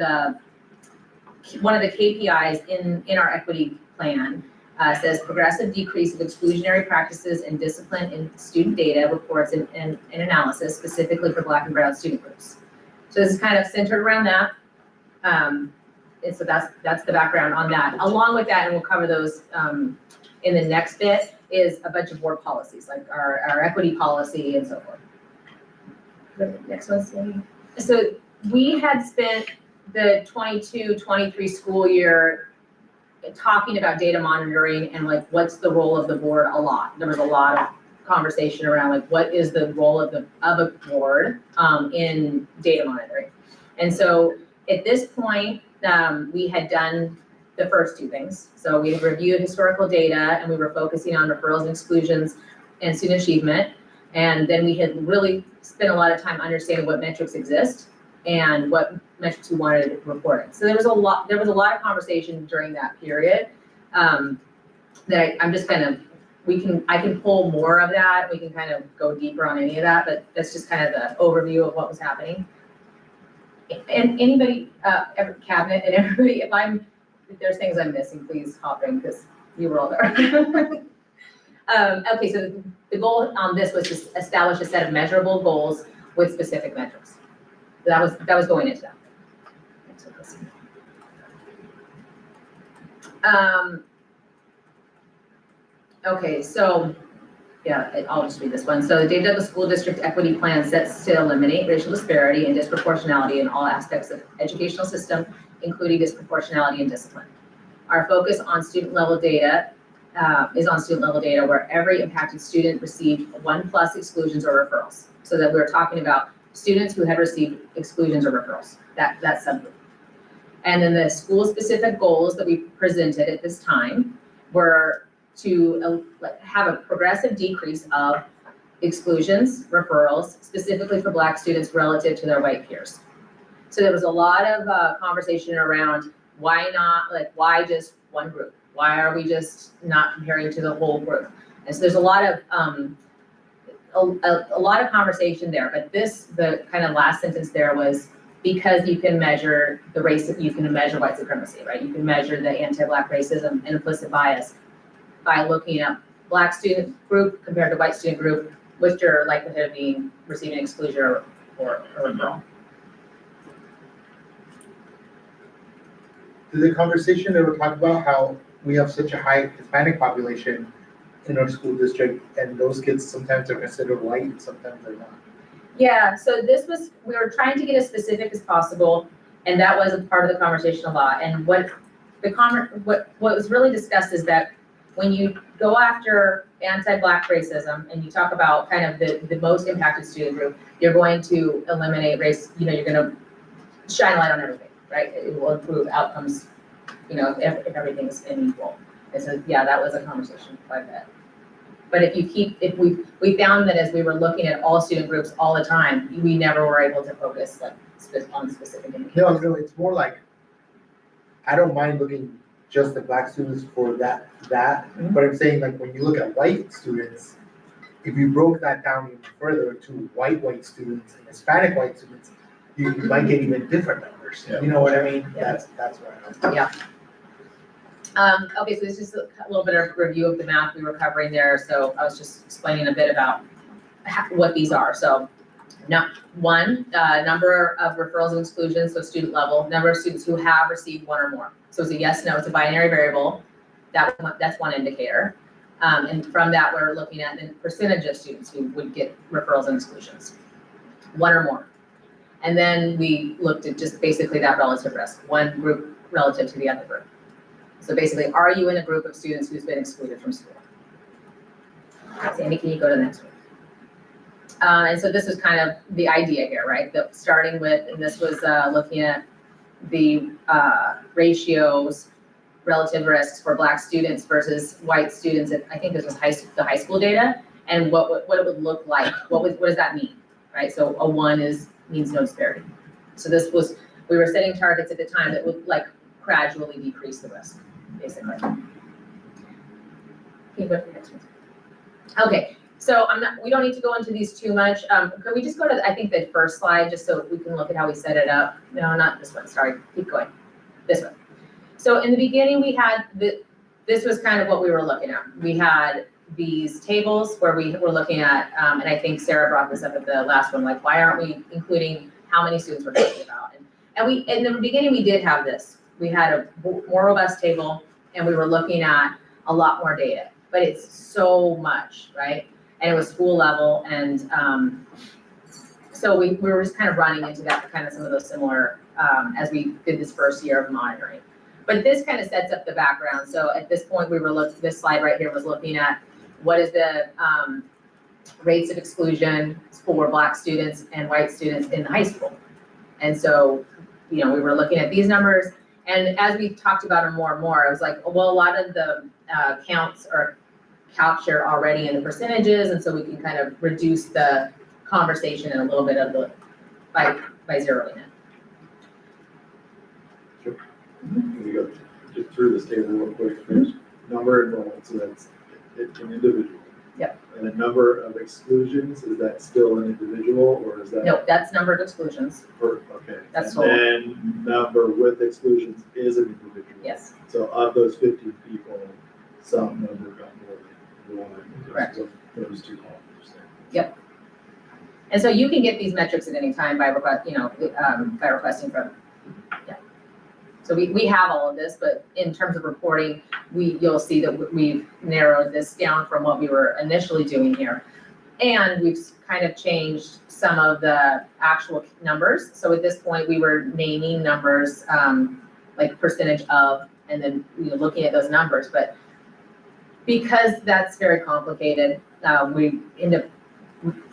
one of the KPIs in our equity plan says progressive decrease of exclusionary practices and discipline in student data reports and analysis, specifically for Black and brown student groups. So this is kind of centered around that. And so that's the background on that. Along with that, and we'll cover those in the next bit, is a bunch of board policies, like our equity policy and so forth. The next one, Cindy. So we had spent the 22-23 school year talking about data monitoring and like what's the role of the board a lot. There was a lot of conversation around like what is the role of a board in data monitoring. And so at this point, we had done the first two things. So we had reviewed historical data and we were focusing on referrals and exclusions and student achievement. And then we had really spent a lot of time understanding what metrics exist and what metrics we wanted reported. So there was a lot of conversation during that period that I'm just kind of, I can pull more of that. We can kind of go deeper on any of that, but that's just kind of the overview of what was happening. And anybody, cabinet and everybody, if there's things I'm missing, please hop in because you were all there. Okay, so the goal on this was to establish a set of measurable goals with specific metrics. That was going into that. Okay, so I'll just read this one. So the Dave Douglas School District Equity Plan sets to eliminate racial disparity and disproportionality in all aspects of educational system, including disproportionality and discipline. Our focus on student level data is on student level data where every impacted student received 1+ exclusions or referrals. So that we're talking about students who had received exclusions or referrals, that subgroup. And then the school-specific goals that we presented at this time were to have a progressive decrease of exclusions, referrals, specifically for Black students relative to their white peers. So there was a lot of conversation around why not, like, why just one group? Why are we just not comparing to the whole group? And so there's a lot of a lot of conversation there, but the kind of last sentence there was because you can measure the race, you can measure white supremacy, right? You can measure the anti-Black racism and implicit bias by looking at Black student group compared to white student group, what's your likelihood of receiving exclusion or referral? Did the conversation ever talk about how we have such a high Hispanic population in our school district, and those kids sometimes are considered white and sometimes they're not? Yeah, so we were trying to get as specific as possible, and that was a part of the conversation a lot. And what was really discussed is that when you go after anti-Black racism and you talk about kind of the most impacted student group, you're going to eliminate race, you're going to shine a light on everything, right? It will improve outcomes, if everything is equal. And so, yeah, that was a conversation quite a bit. But if we found that as we were looking at all student groups all the time, we never were able to focus on specific indicators. No, it's more like, I don't mind looking just at Black students for that, but I'm saying, like, when you look at white students, if you broke that down even further to white students and Hispanic white students, you might get even different numbers. Yeah. You know what I mean? Yeah. That's what I'm. Okay, so this is a little bit of review of the math we were covering there. So I was just explaining a bit about what these are. So number of referrals and exclusions, so student level, number of students who have received one or more. So it's a yes, no, it's a binary variable. That's one indicator. And from that, we're looking at the percentage of students who would get referrals and exclusions, one or more. And then we looked at just basically that relative risk, one group relative to the other group. So basically, are you in a group of students who's been excluded from school? Sandy, can you go to the next one? And so this was kind of the idea here, right? Starting with, and this was looking at the ratios, relative risks for Black students versus white students. I think this was the high school data, and what it would look like. What does that mean, right? So a 1 means no disparity. So we were setting targets at the time that would gradually decrease the risk, basically. Can you go to the next one? Okay, so we don't need to go into these too much. Could we just go to, I think, the first slide, just so we can look at how we set it up? No, not this one, sorry, keep going. This one. So in the beginning, we had, this was kind of what we were looking at. We had these tables where we were looking at, and I think Sarah brought this up at the last one, why aren't we including how many students we're talking about? And in the beginning, we did have this. We had a more robust table, and we were looking at a lot more data, but it's so much, right? And it was school level, and so we were just kind of running into that, kind of some of those similar, as we did this first year of monitoring. But this kind of sets up the background. So at this point, this slide right here was looking at what is the rates of exclusion for Black students and white students in high school. And so, we were looking at these numbers. And as we talked about them more and more, I was like, well, a lot of the counts are captured already in the percentages, and so we can kind of reduce the conversation in a little bit of by zeroing it. Sure. Can we go just through this table real quick? There's number enrolled, so that's an individual. Yep. And the number of exclusions, is that still an individual, or is that? No, that's number of exclusions. Okay. That's and then number with exclusions is an individual. Yes. So of those 15 people, some number got more than one. Correct. So those two columns. And so you can get these metrics at any time by requesting from. Yeah. So we have all of this, but in terms of reporting, you'll see that we've narrowed this down from what we were initially doing here. And we've kind of changed some of the actual numbers. So at this point, we were naming numbers, like percentage of, and then looking at those numbers. But because that's very complicated, we end up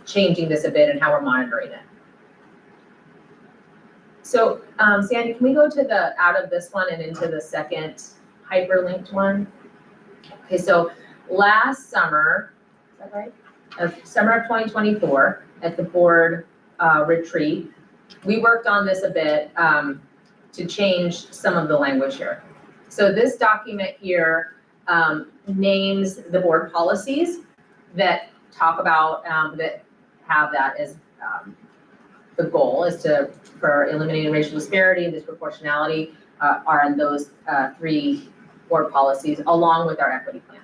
changing this a bit and how we're monitoring it. So, Sandy, can we go to out of this one and into the second hyperlinked one? Okay, so last summer, is that right? Summer of 2024, at the board retreat, we worked on this a bit to change some of the language here. So this document here names the board policies that talk about, that have that as the goal is for eliminating racial disparity and disproportionality are in those 3 board policies along with our equity plan.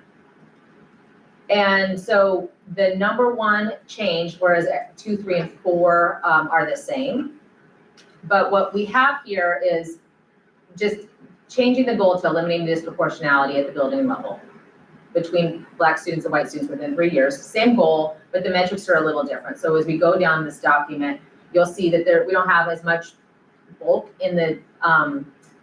And so the number 1 changed, whereas 2, 3, and 4 are the same. But what we have here is just changing the goal to eliminating disproportionality at the building level between Black students and white students within 3 years. Same goal, but the metrics are a little different. So as we go down this document, you'll see that we don't have as much bulk in the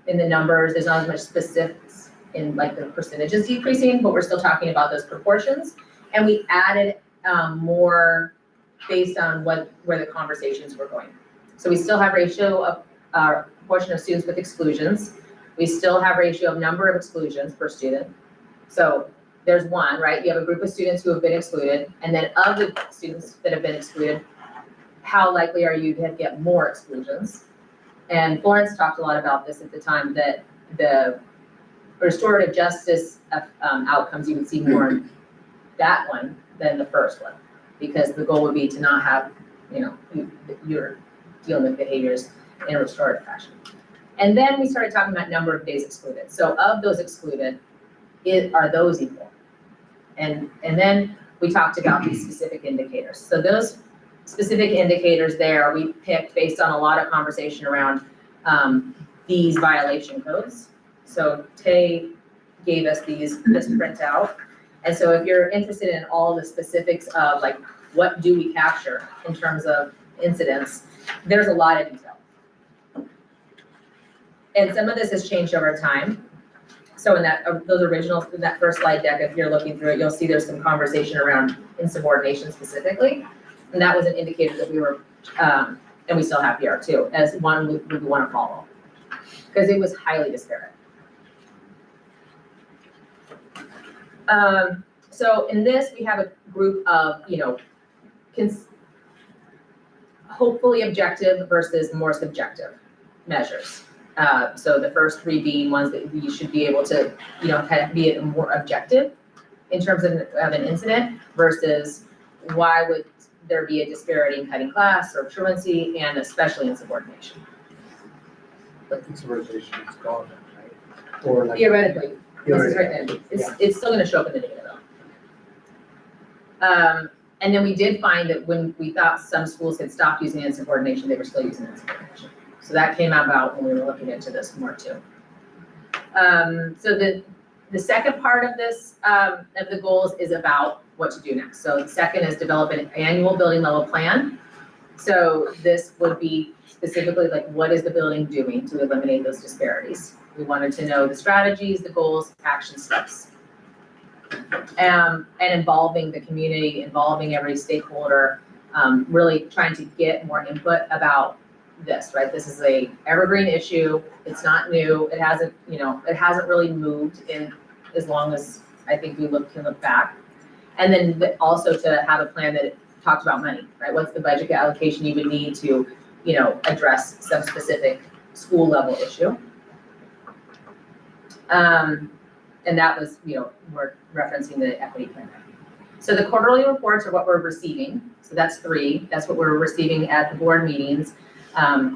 numbers. There's not as much specifics in like the percentages decreasing, but we're still talking about those proportions. And we added more based on where the conversations were going. So we still have ratio of proportion of students with exclusions. We still have ratio of number of exclusions per student. So there's 1, right? You have a group of students who have been excluded, and then of the students that have been excluded, how likely are you to get more exclusions? And Florence talked a lot about this at the time, that the restorative justice outcomes, you would see more in that one than the first one, because the goal would be to not have, you're dealing with behaviors in a restorative fashion. And then we started talking about number of days excluded. So of those excluded, are those equal? And then we talked about these specific indicators. So those specific indicators there, we picked based on a lot of conversation around these violation codes. So Tay gave us this printout. And so if you're interested in all the specifics of like, what do we capture in terms of incidents, there's a lot of detail. And some of this has changed over time. So in those originals, in that first slide deck, if you're looking through it, you'll see there's some conversation around insubordination specifically. And that was an indicator that we were, and we still have here too, as one we want to follow, because it was highly disparate. So in this, we have a group of, hopefully objective versus more subjective measures. So the first 3 being ones that we should be able to, kind of be more objective in terms of an incident versus why would there be a disparity in cutting class or truancy and especially insubordination. But insubordination is gone, right? Or like. Theoretically, this is right there. It's still gonna show up in the data though. And then we did find that when we thought some schools had stopped using insubordination, they were still using insubordination. So that came about when we were looking into this more too. So the second part of this, of the goals is about what to do next. So the second is develop an annual building level plan. So this would be specifically like, what is the building doing to eliminate those disparities? We wanted to know the strategies, the goals, action steps. And involving the community, involving every stakeholder, really trying to get more input about this, right? This is a evergreen issue. It's not new. It hasn't really moved in as long as I think we can look back. And then also to have a plan that talks about money, right? What's the budget allocation you would need to, address some specific school level issue. And that was, we're referencing the equity plan. So the quarterly reports are what we're receiving. So that's 3. That's what we're receiving at the board meetings.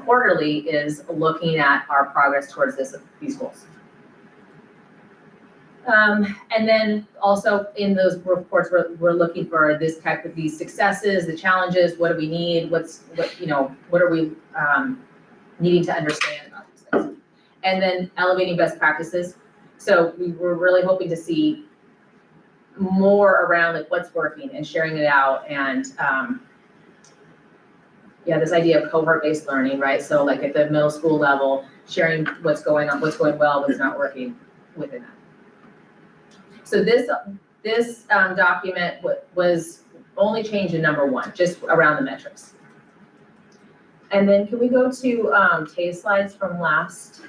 Quarterly is looking at our progress towards these goals. And then also in those reports, we're looking for this type of these successes, the challenges, what do we need? What are we needing to understand about these things? And then elevating best practices. So we were really hoping to see more around like what's working and sharing it out and, yeah, this idea of cohort-based learning, right? So like at the middle school level, sharing what's going on, what's going well, what's not working within that. So this document was only change in number 1, just around the metrics. And then can we go to Tay's slides from last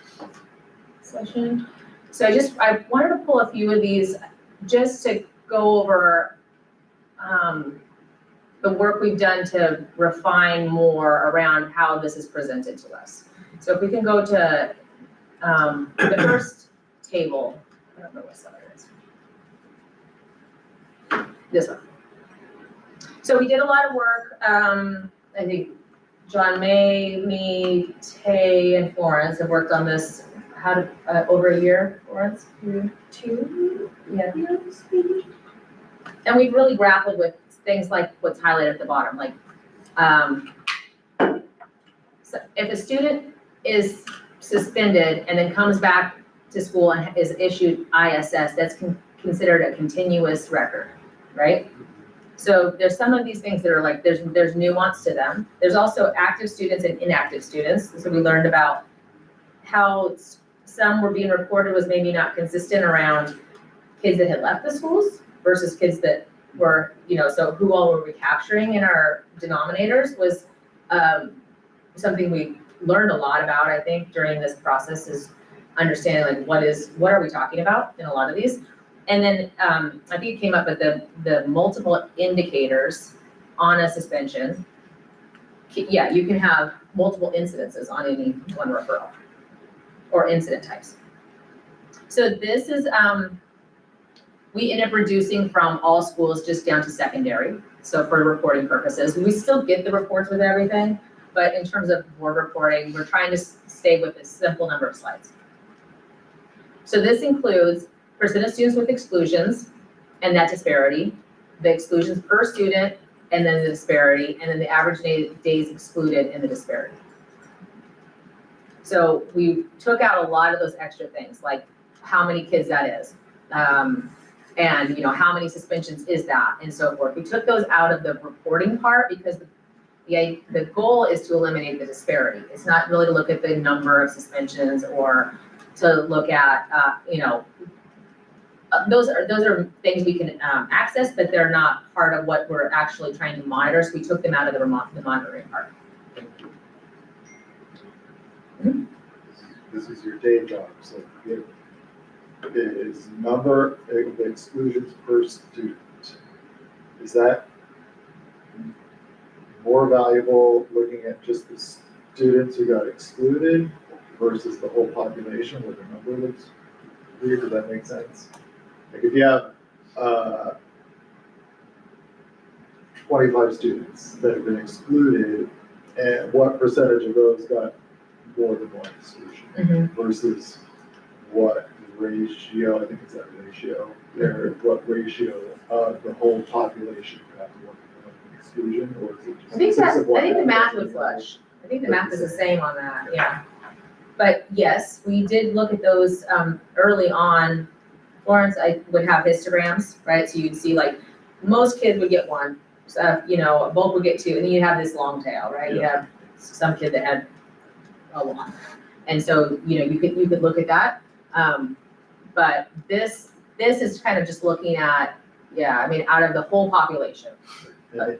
session? So I wanted to pull a few of these just to go over the work we've done to refine more around how this is presented to us. So if we can go to the first table, I don't know what slide it is. This one. So we did a lot of work, I think John May, me, Tay, and Florence have worked on this, over a year, Florence? 2? Yeah. Years, maybe? And we've really grappled with things like what's highlighted at the bottom, like, so if a student is suspended and then comes back to school and is issued ISS, that's considered a continuous record, right? So there's some of these things that are like, there's nuance to them. There's also active students and inactive students. So we learned about how some were being reported was maybe not consistent around kids that had left the schools versus kids that were, so who all were we capturing in our denominators was something we learned a lot about, I think, during this process is understanding like what are we talking about in a lot of these. And then I think it came up with the multiple indicators on a suspension. Yeah, you can have multiple incidences on any one referral or incident types. So this is, we end up reducing from all schools just down to secondary. So for reporting purposes, we still get the reports with everything, but in terms of board reporting, we're trying to stay with a simple number of slides. So this includes percent of students with exclusions and that disparity, the exclusions per student, and then the disparity, and then the average days excluded and the disparity. So we took out a lot of those extra things, like how many kids that is, and how many suspensions is that, and so forth. We took those out of the reporting part because the goal is to eliminate the disparity. It's not really to look at the number of suspensions or to look at, those are things we can access, but they're not part of what we're actually trying to monitor. So we took them out of the monitoring part. This is your day job, so it is number of exclusions per student. Is that more valuable looking at just the students who got excluded versus the whole population where the number looks weird? Does that make sense? Like if you have 25 students that have been excluded, and what percentage of those got more than one exclusion versus what ratio, I think it's that ratio, there, what ratio of the whole population got one exclusion, or is it just? I think the math would flush. I think the math is the same on that, yeah. But yes, we did look at those early on. Florence, I would have histograms, right? So you'd see like most kids would get one, bulk would get 2, and then you have this long tail, right? You have some kid that had a lot. And so, you could look at that. But this is kind of just looking at, out of the whole population. And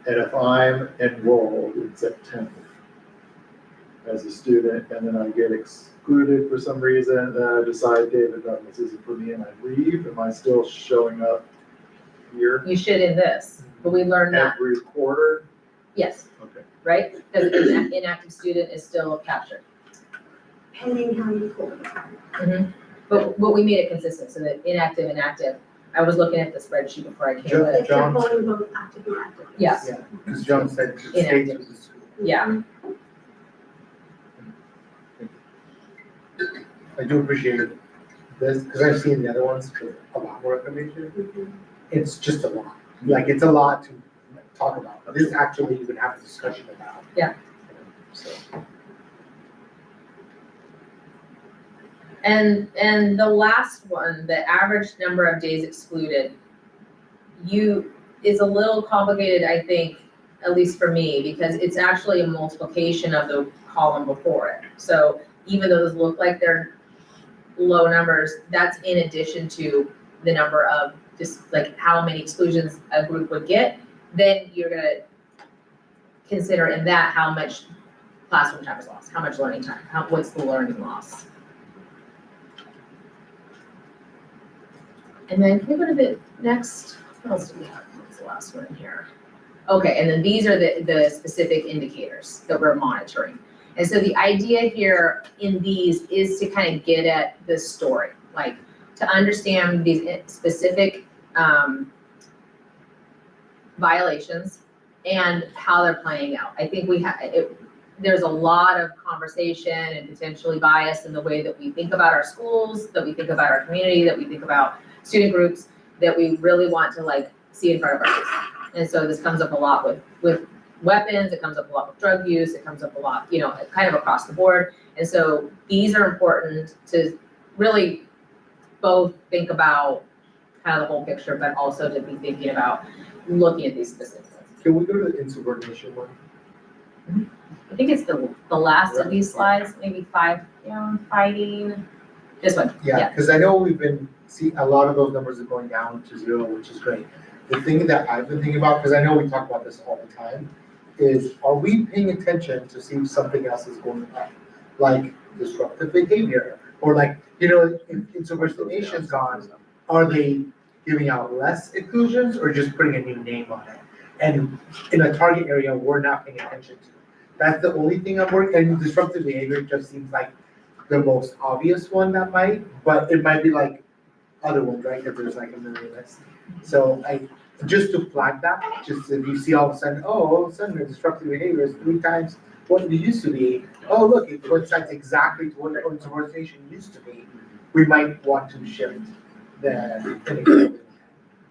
if I'm enrolled in September as a student, and then I get excluded for some reason, then I decide David Douglas isn't for me and I leave, am I still showing up here You should in this, but we learned that, every quarter? yes, Okay. right? Because an inactive student is still captured. Pending how you pull it apart. But we made it consistent, so that inactive and active. I was looking at the spreadsheet before I came, Sure. but Except John- pulling both active and active. yes, Yeah, because John said it stays Inactive. with the school. yeah. I do appreciate this, because I've seen the other ones with a lot more information. It's just a lot, like, it's a lot to talk about, but this actually you can have a discussion about. Yeah. So. And the last one, the average number of days excluded, is a little complicated, I think, at least for me, because it's actually a multiplication of the column before it. So even though those look like they're low numbers, that's in addition to the number of just like how many exclusions a group would get. Then you're gonna consider in that how much classroom time is lost, how much learning time, what's the learning loss. And then can we go to the next, what else do we have? What's the last one here? Okay, and then these are the specific indicators that we're monitoring. And so the idea here in these is to kind of get at the story, like to understand these specific violations and how they're playing out. I think there's a lot of conversation and potentially bias in the way that we think about our schools, that we think about our community, that we think about student groups, that we really want to like see in front of our face. And so this comes up a lot with weapons, it comes up a lot with drug use, it comes up a lot, kind of across the board. And so these are important to really both think about kind of the whole picture, but also to be thinking about looking at these specifics. Can we go to the insubordination one? I think it's the last of these slides, maybe 5, fighting, this one, Yeah, because I know we've been seeing a lot of those numbers are going down to 0, which is great. The thing that I've been thinking about, because I know we talk about this all the time, is are we paying attention to see if something else is going on? Like disruptive behavior, or like, if insubordination's gone, are they giving out less inclusions or just putting a new name on it? And in a target area, we're not paying attention to. That's the only thing I'm working, and disruptive behavior just seems like the most obvious one that might, but it might be like other ones, right? Because there's like a million lists. So just to flag that, just if you see all of a sudden, the disruptive behavior is 3 times what it used to be. Oh, look, it coincides exactly to what the insubordination used to be. We might want to shift the.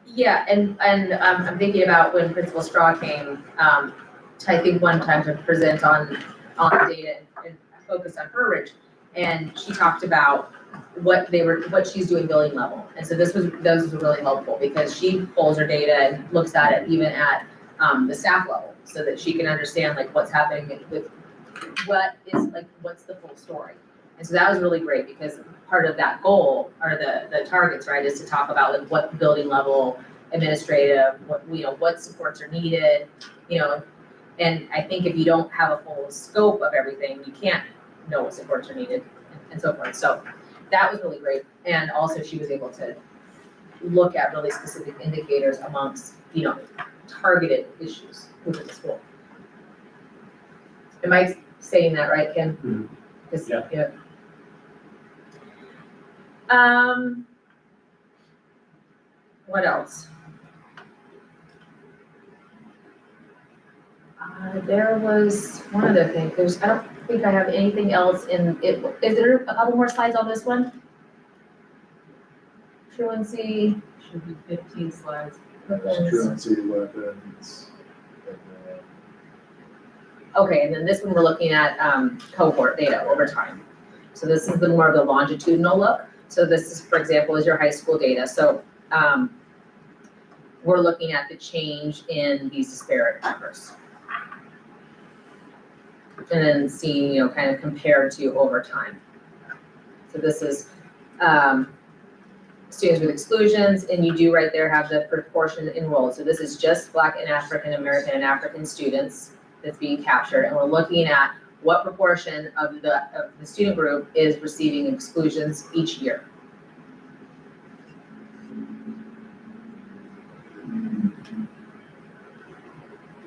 Yeah, and I'm thinking about when Principal Straw came, I think one time to present on data and focus on Fur Ridge, and she talked about what she's doing building level. And so those was really helpful because she pulls her data and looks at it even at the staff level so that she can understand like what's happening with what's the full story. And so that was really great because part of that goal or the targets, right, is to talk about like what building level administrative, what supports are needed, and I think if you don't have a full scope of everything, you can't know what supports are needed and so forth. So that was really great. And also she was able to look at really specific indicators amongst, targeted issues within the school. Am I saying that right, Kim? Mm-hmm. Yeah. What else? There was one other thing. I don't think I have anything else in it. Is there a couple more slides on this one? Truancy. Should be 15 slides. Truancy, weapons, and then Okay, and then this one we're looking at cohort data over time. So this is the more of the longitudinal look. So this is, for example, is your high school data. So we're looking at the change in these disparate numbers. And then seeing, kind of compared to over time. So this is students with exclusions, and you do right there have the proportion enrolled. So this is just Black and African American and African students that's being captured, and we're looking at what proportion of the student group is receiving exclusions each year.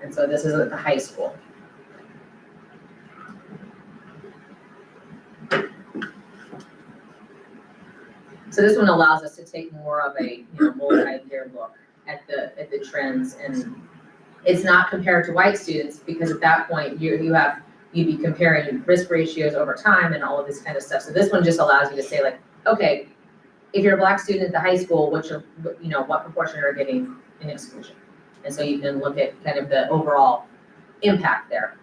And so this is at the high school. So this one allows us to take more of a multi-year look at the trends, and it's not compared to white students because at that point you'd be comparing risk ratios over time and all of this kind of stuff. So this one just allows you to say like, okay, if you're a Black student at the high school, what proportion are getting an exclusion? And so you can look at kind of the overall impact there.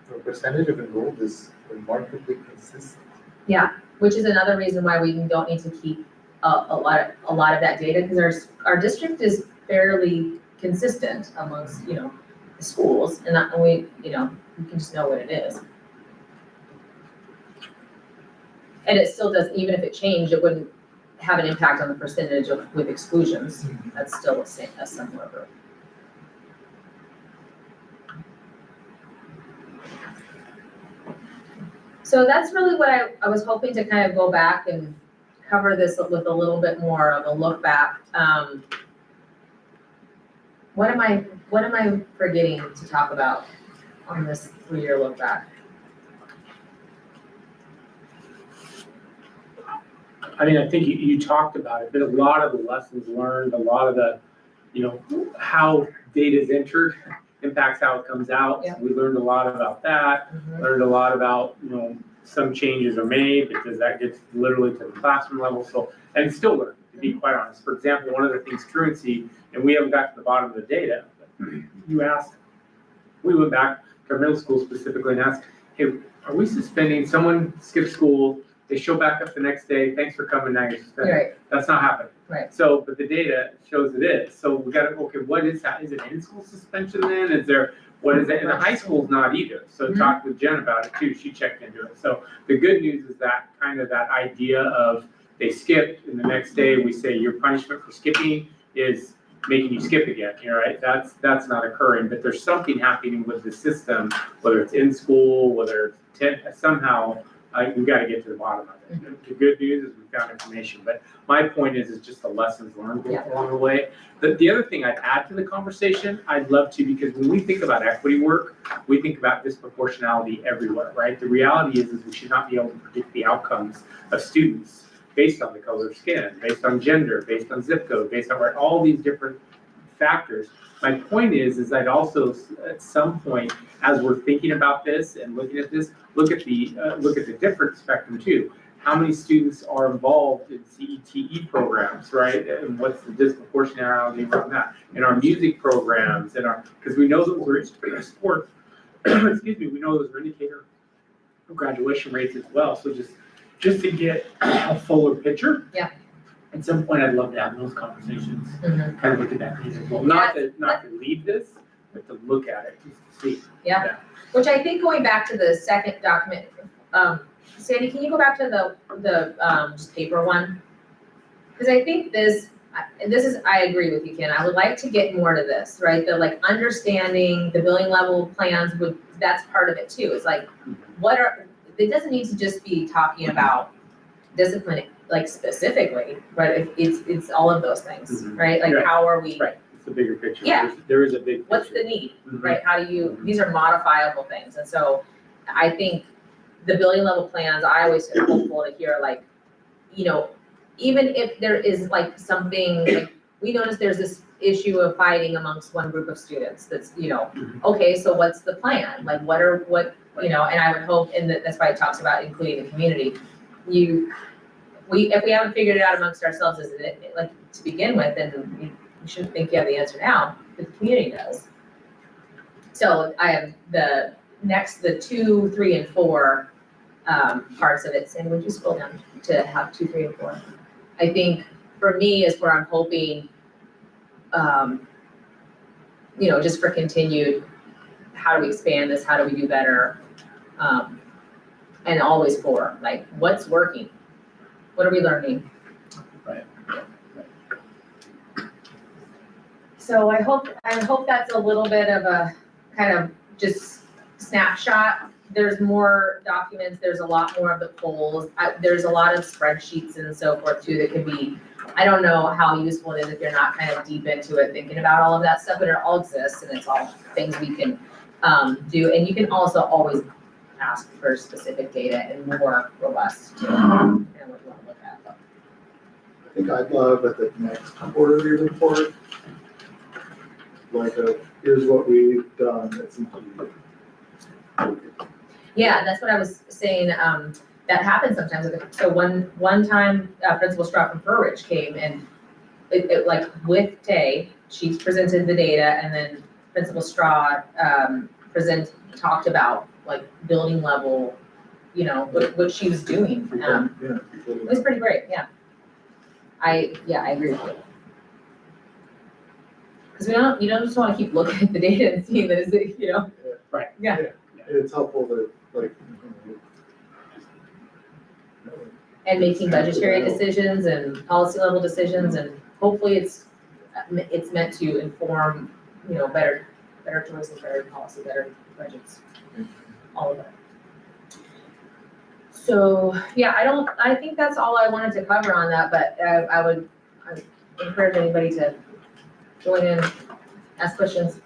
The percentage of enrolled is remarkably consistent. Yeah, which is another reason why we don't need to keep a lot of that data, because our district is fairly consistent amongst, the schools, and we can just know what it is. And it still does, even if it changed, it wouldn't have an impact on the percentage with exclusions. That's still a similar group. So that's really what I was hoping to kind of go back and cover this with a little bit more of a look back. What am I forgetting to talk about on this 3-year look back? I mean, I think you talked about it, but a lot of the lessons learned, a lot of the, how data is entered impacts how it comes out. Yeah. So we learned a lot about that, learned a lot about, some changes are made because that gets literally to the classroom level. So, and still learning, to be quite honest. For example, one of the things truancy, and we haven't got to the bottom of the data, but you asked, we went back to our middle school specifically and asked, hey, are we suspending, someone skipped school, they show back up the next day, thanks for coming, now you're suspended. Right. That's not happening. Right. So, but the data shows it is. So we got to, okay, what is that? Is it in-school suspension then? Is there, what is it? And the high school's not either. So talk with Jen about it too. She checked into it. So the good news is that kind of that idea of they skipped and the next day we say your punishment for skipping is making you skip again, right? That's not occurring, but there's something happening with the system, whether it's in school, whether it's somehow, we've got to get to the bottom of it. The good news is we've got information, but my point is just the lessons learned along the way. The other thing I'd add to the conversation, I'd love to, because when we think about equity work, we think about disproportionality everywhere, right? The reality is we should not be able to predict the outcomes of students based on the color of skin, based on gender, based on zip code, based on all these different factors. My point is I'd also, at some point, as we're thinking about this and looking at this, look at the different spectrum too. How many students are involved in CETE programs, right? And what's the disproportionality around that? In our music programs, because we know that we're in sport, excuse me, we know those are indicator of graduation rates as well. So just to get a fuller picture. Yeah. At some point, I'd love to have those conversations, kind of look at that data as well. Not to lead this, but to look at it, just to see. Yeah. Which I think going back to the second document, Sandy, can you go back to the just paper one? Because I think this is, I agree with you, Ken. I would like to get more to this, right? The understanding the billing level plans that's part of it too. It's like, it doesn't need to just be talking about discipline, specifically, right? It's all of those things, right? How are we? Right. It's a bigger picture. Yeah. There is a big picture. What's the need, right? How do you, these are modifiable things. And so I think the billing level plans, I always am hopeful to hear even if there is something, we notice there's this issue of fighting amongst one group of students that's, okay, so what's the plan? And I would hope, and that's why it talks about including the community. If we haven't figured it out amongst ourselves as to begin with, then we shouldn't think you have the answer now, but the community does. So I have the 2, 3, and 4 parts of it. And would you scroll down to have 2, 3, and 4? I think for me is where I'm hoping, just for continued, how do we expand this? How do we do better? And always 4, what's working? What are we learning? Right. So I hope that's a little bit of a kind of just snapshot. There's more documents, there's a lot more of the polls, there's a lot of spreadsheets and so forth too that could be, I don't know how useful it is if you're not kind of deep into it, thinking about all of that stuff, but it all exists and it's all things we can do. And you can also always ask for specific data and more robust to what you want to look at. I think I'd love at the next quarterly report, here's what we've done that's included. Yeah, that's what I was saying, that happens sometimes. So one time, Principal Straw from Fur Ridge came and it with Tay, she presented the data and then Principal Straw talked about building level what she was doing. It was pretty great, yeah. I agree with you. Because you don't just wanna keep looking at the data and seeing that it's, Right. Yeah. It's helpful to like. and making budgetary decisions and policy level decisions, and hopefully it's meant to inform, better choices, better policy, better budgets, all of that. So, yeah, I think that's all I wanted to cover on that, but I would encourage anybody to join in, ask questions.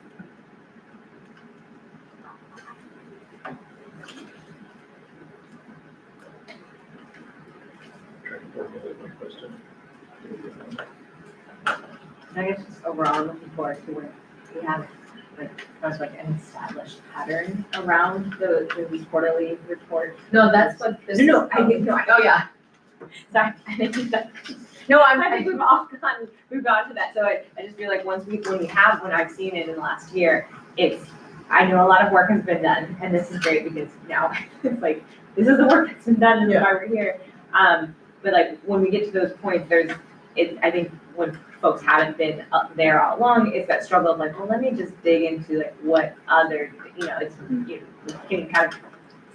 I guess just overall looking forward to where we have an established pattern around these quarterly reports. No, that's what this. No, I think, Oh, yeah. sorry, I think that, No, I think we've gone to that, so I just feel like when I've seen it in the last year, I know a lot of work has been done, and this is great because now it's like, this is the work that's been done, and why we're here. But like, when we get to those points, I think when folks haven't been up there all along, it's that struggle of like, well, let me just dig into like what other, it's, getting kind of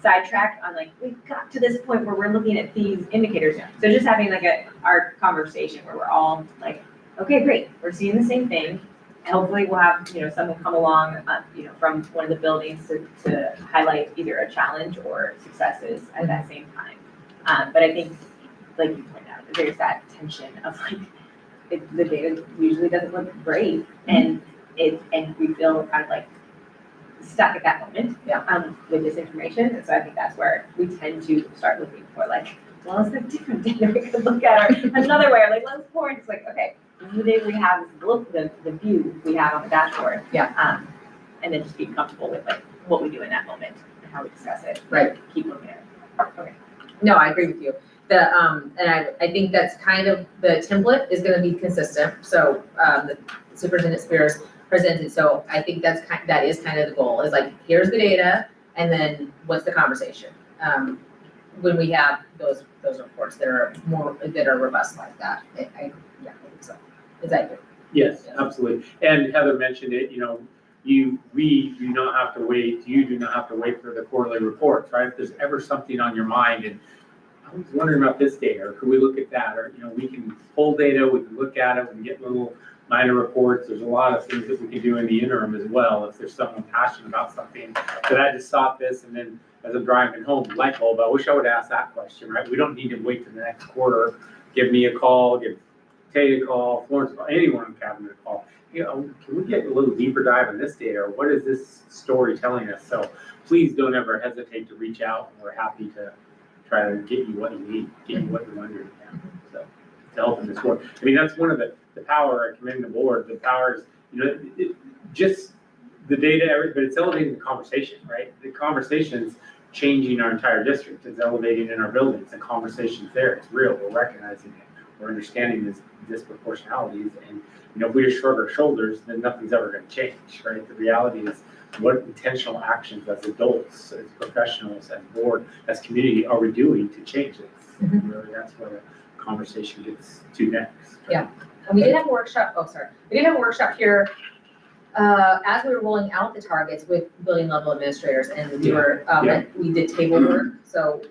sidetracked on like, we've got to this point where we're looking at these indicators. So just having like our conversation where we're all like, okay, great, we're seeing the same thing. Hopefully we'll have, someone come along, from one of the buildings to highlight either a challenge or successes at that same time. But I think, like you pointed out, there's that tension of like, the data usually doesn't look great, and we feel kind of like stuck at that moment, with this information. And so I think that's where we tend to start looking for like, well, is there different data we could look at, or another way, like let's pour into like, okay, this is the data we have, this is the view we have on the dashboard. And then just be comfortable with like what we do in that moment and how we discuss it. Right. Keep looking at it. Okay. No, I agree with you. And I think that's kind of, the template is gonna be consistent, so, the Superintendent Spears presented, so I think that is kind of the goal, is like, here's the data, and then what's the conversation? When we have those reports that are robust like that, I think so. Is that good? Yes, absolutely. And Heather mentioned it, we do not have to wait, you do not have to wait for the quarterly reports, right? If there's ever something on your mind and I was wondering about this data, or could we look at that? Or, we can pull data, we can look at it, we can get little minor reports. There's a lot of things that we can do in the interim as well. If there's someone passionate about something, that I just saw this, and then as I'm driving home, light bulb, I wish I would ask that question, right? We don't need to wait till the next quarter. Give me a call, give Tay a call, Florence a call, anyone in cabinet a call. Can we get a little deeper dive in this data? Or what is this story telling us? So please don't ever hesitate to reach out. We're happy to try to get you what you need, get you what you're wondering. So to help in this work. I mean, that's one of the power I commend the board. The power is, just the data, but it's elevating the conversation, right? The conversation's changing our entire district. It's elevating in our buildings. The conversation's there. It's real. We're recognizing it. We're understanding these disproportionalities. And, if we just shrug our shoulders, then nothing's ever going to change, right? The reality is, what intentional actions as adults, as professionals, as board, as community are we doing to change this? Really, that's where the conversation gets to next. Yeah. And we did have a workshop, we did have a workshop here, as we were rolling out the targets with building level administrators, and we did table work, so,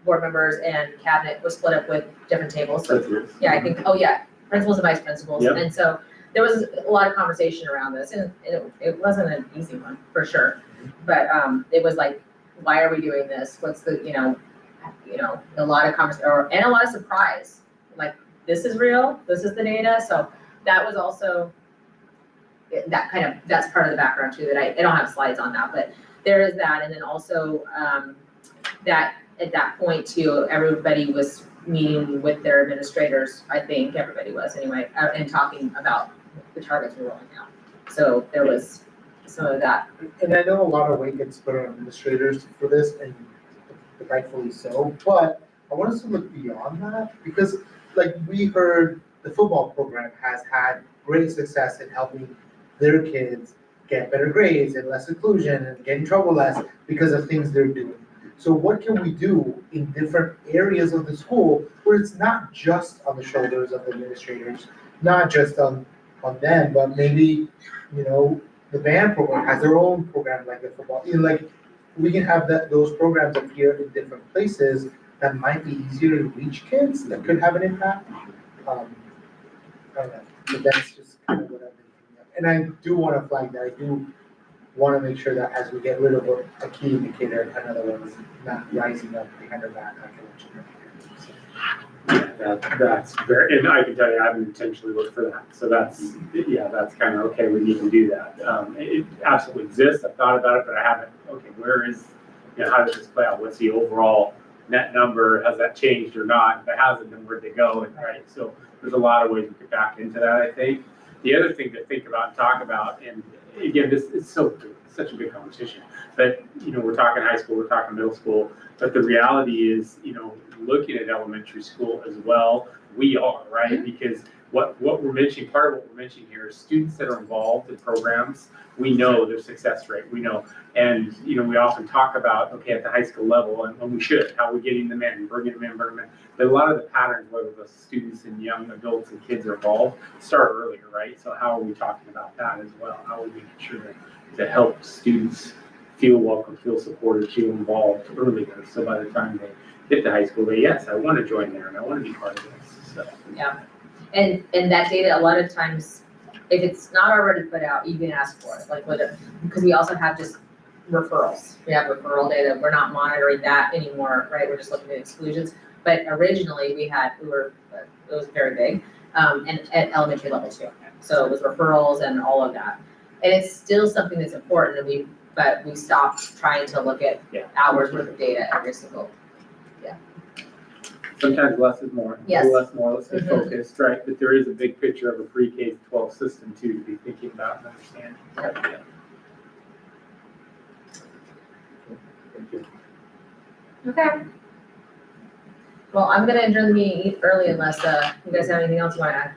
board members and cabinet was split up with different tables, so, yeah, I think, principals and vice principals, Yep. and so there was a lot of conversation around this, and it wasn't an easy one, for sure, but, it was like, why are we doing this? What's the, a lot of conversation, and a lot of surprise, like, this is real, this is the data, so that was also, that's part of the background too, that I don't have slides on that, but there is that, and then also, that at that point too, everybody was meeting with their administrators, I think everybody was anyway, and talking about the targets we're rolling out. So there was some of that. And I know a lot of weight gets put on administrators for this, and rightfully so, but I want us to look beyond that, because like we heard, the football program has had great success in helping their kids get better grades and less inclusion and get in trouble less because of things they're doing. So what can we do in different areas of the school where it's not just on the shoulders of the administrators, not just on them, but maybe, you know, the band program has their own program like the football, you know, like, we can have those programs appear in different places that might be easier to reach kids, that could have an impact. I don't know, but that's just kind of what I've been thinking of. And I do wanna flag that, I do wanna make sure that as we get rid of a key indicator, another one is not rising up behind our back, like I mentioned earlier. That's very, and I can tell you, I've intentionally looked for that, so that's, yeah, that's kind of, okay, we need to do that. It absolutely exists, I've thought about it, but I haven't, okay, where is, you know, how does this play out? What's the overall net number, has that changed or not? If it hasn't, then where'd they go, and right, so there's a lot of ways we could back into that, I think. The other thing to think about and talk about, and again, this is such a big competition, but, you know, we're talking high school, we're talking middle school, but the reality is, you know, looking at elementary school as well, we are, right? Because what we're mentioning, part of what we're mentioning here is students that are involved in programs, we know their success rate, we know. And, you know, we often talk about, okay, at the high school level, and we should, how we're getting them in, bringing them in. But a lot of the patterns, whether the students and young adults and kids are involved, start earlier, right? So how are we talking about that as well? How are we making sure to help students feel welcome, feel supported, feel involved earlier? So by the time they hit the high school, they, yes, I want to join there and I want to be part of this, so. Yeah, and that data, a lot of times, if it's not already put out, you can ask for it, like whether, because we also have just referrals. We have referral data, we're not monitoring that anymore, right, we're just looking at exclusions. But originally, it was very big, and at elementary level too. So it was referrals and all of that. And it's still something that's important, but we stopped trying to look at hours worth of data every single. Sometimes less is more. Yes. Less more, let's stay Mhm. focused, right? But there is a big picture of a pre-K to 12 system too, to be thinking about and understanding. Yeah. Thank you. Okay. Well, I'm gonna adjourn the meeting early unless, you guys have anything else you wanna add?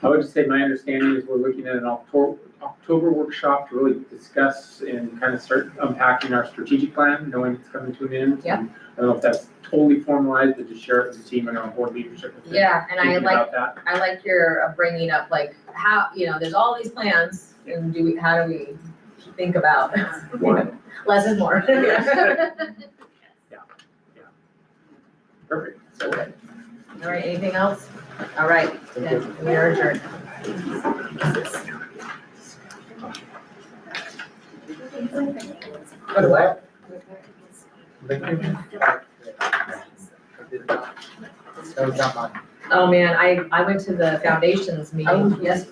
I would just say my understanding is we're looking at an October workshop to really discuss and kind of start unpacking our strategic plan, knowing it's coming to an end. Yeah. I don't know if that's totally formalized, but just share it with the team and our board leadership. Yeah, and Thinking about that. I like your bringing up, like, how, you know, there's all these plans, and how do we think about, less is more. Perfect. So, All right, anything else? All right, then we are adjourned. Go to what? That was not mine. Oh, man, I went to the foundations meeting Oh. yesterday.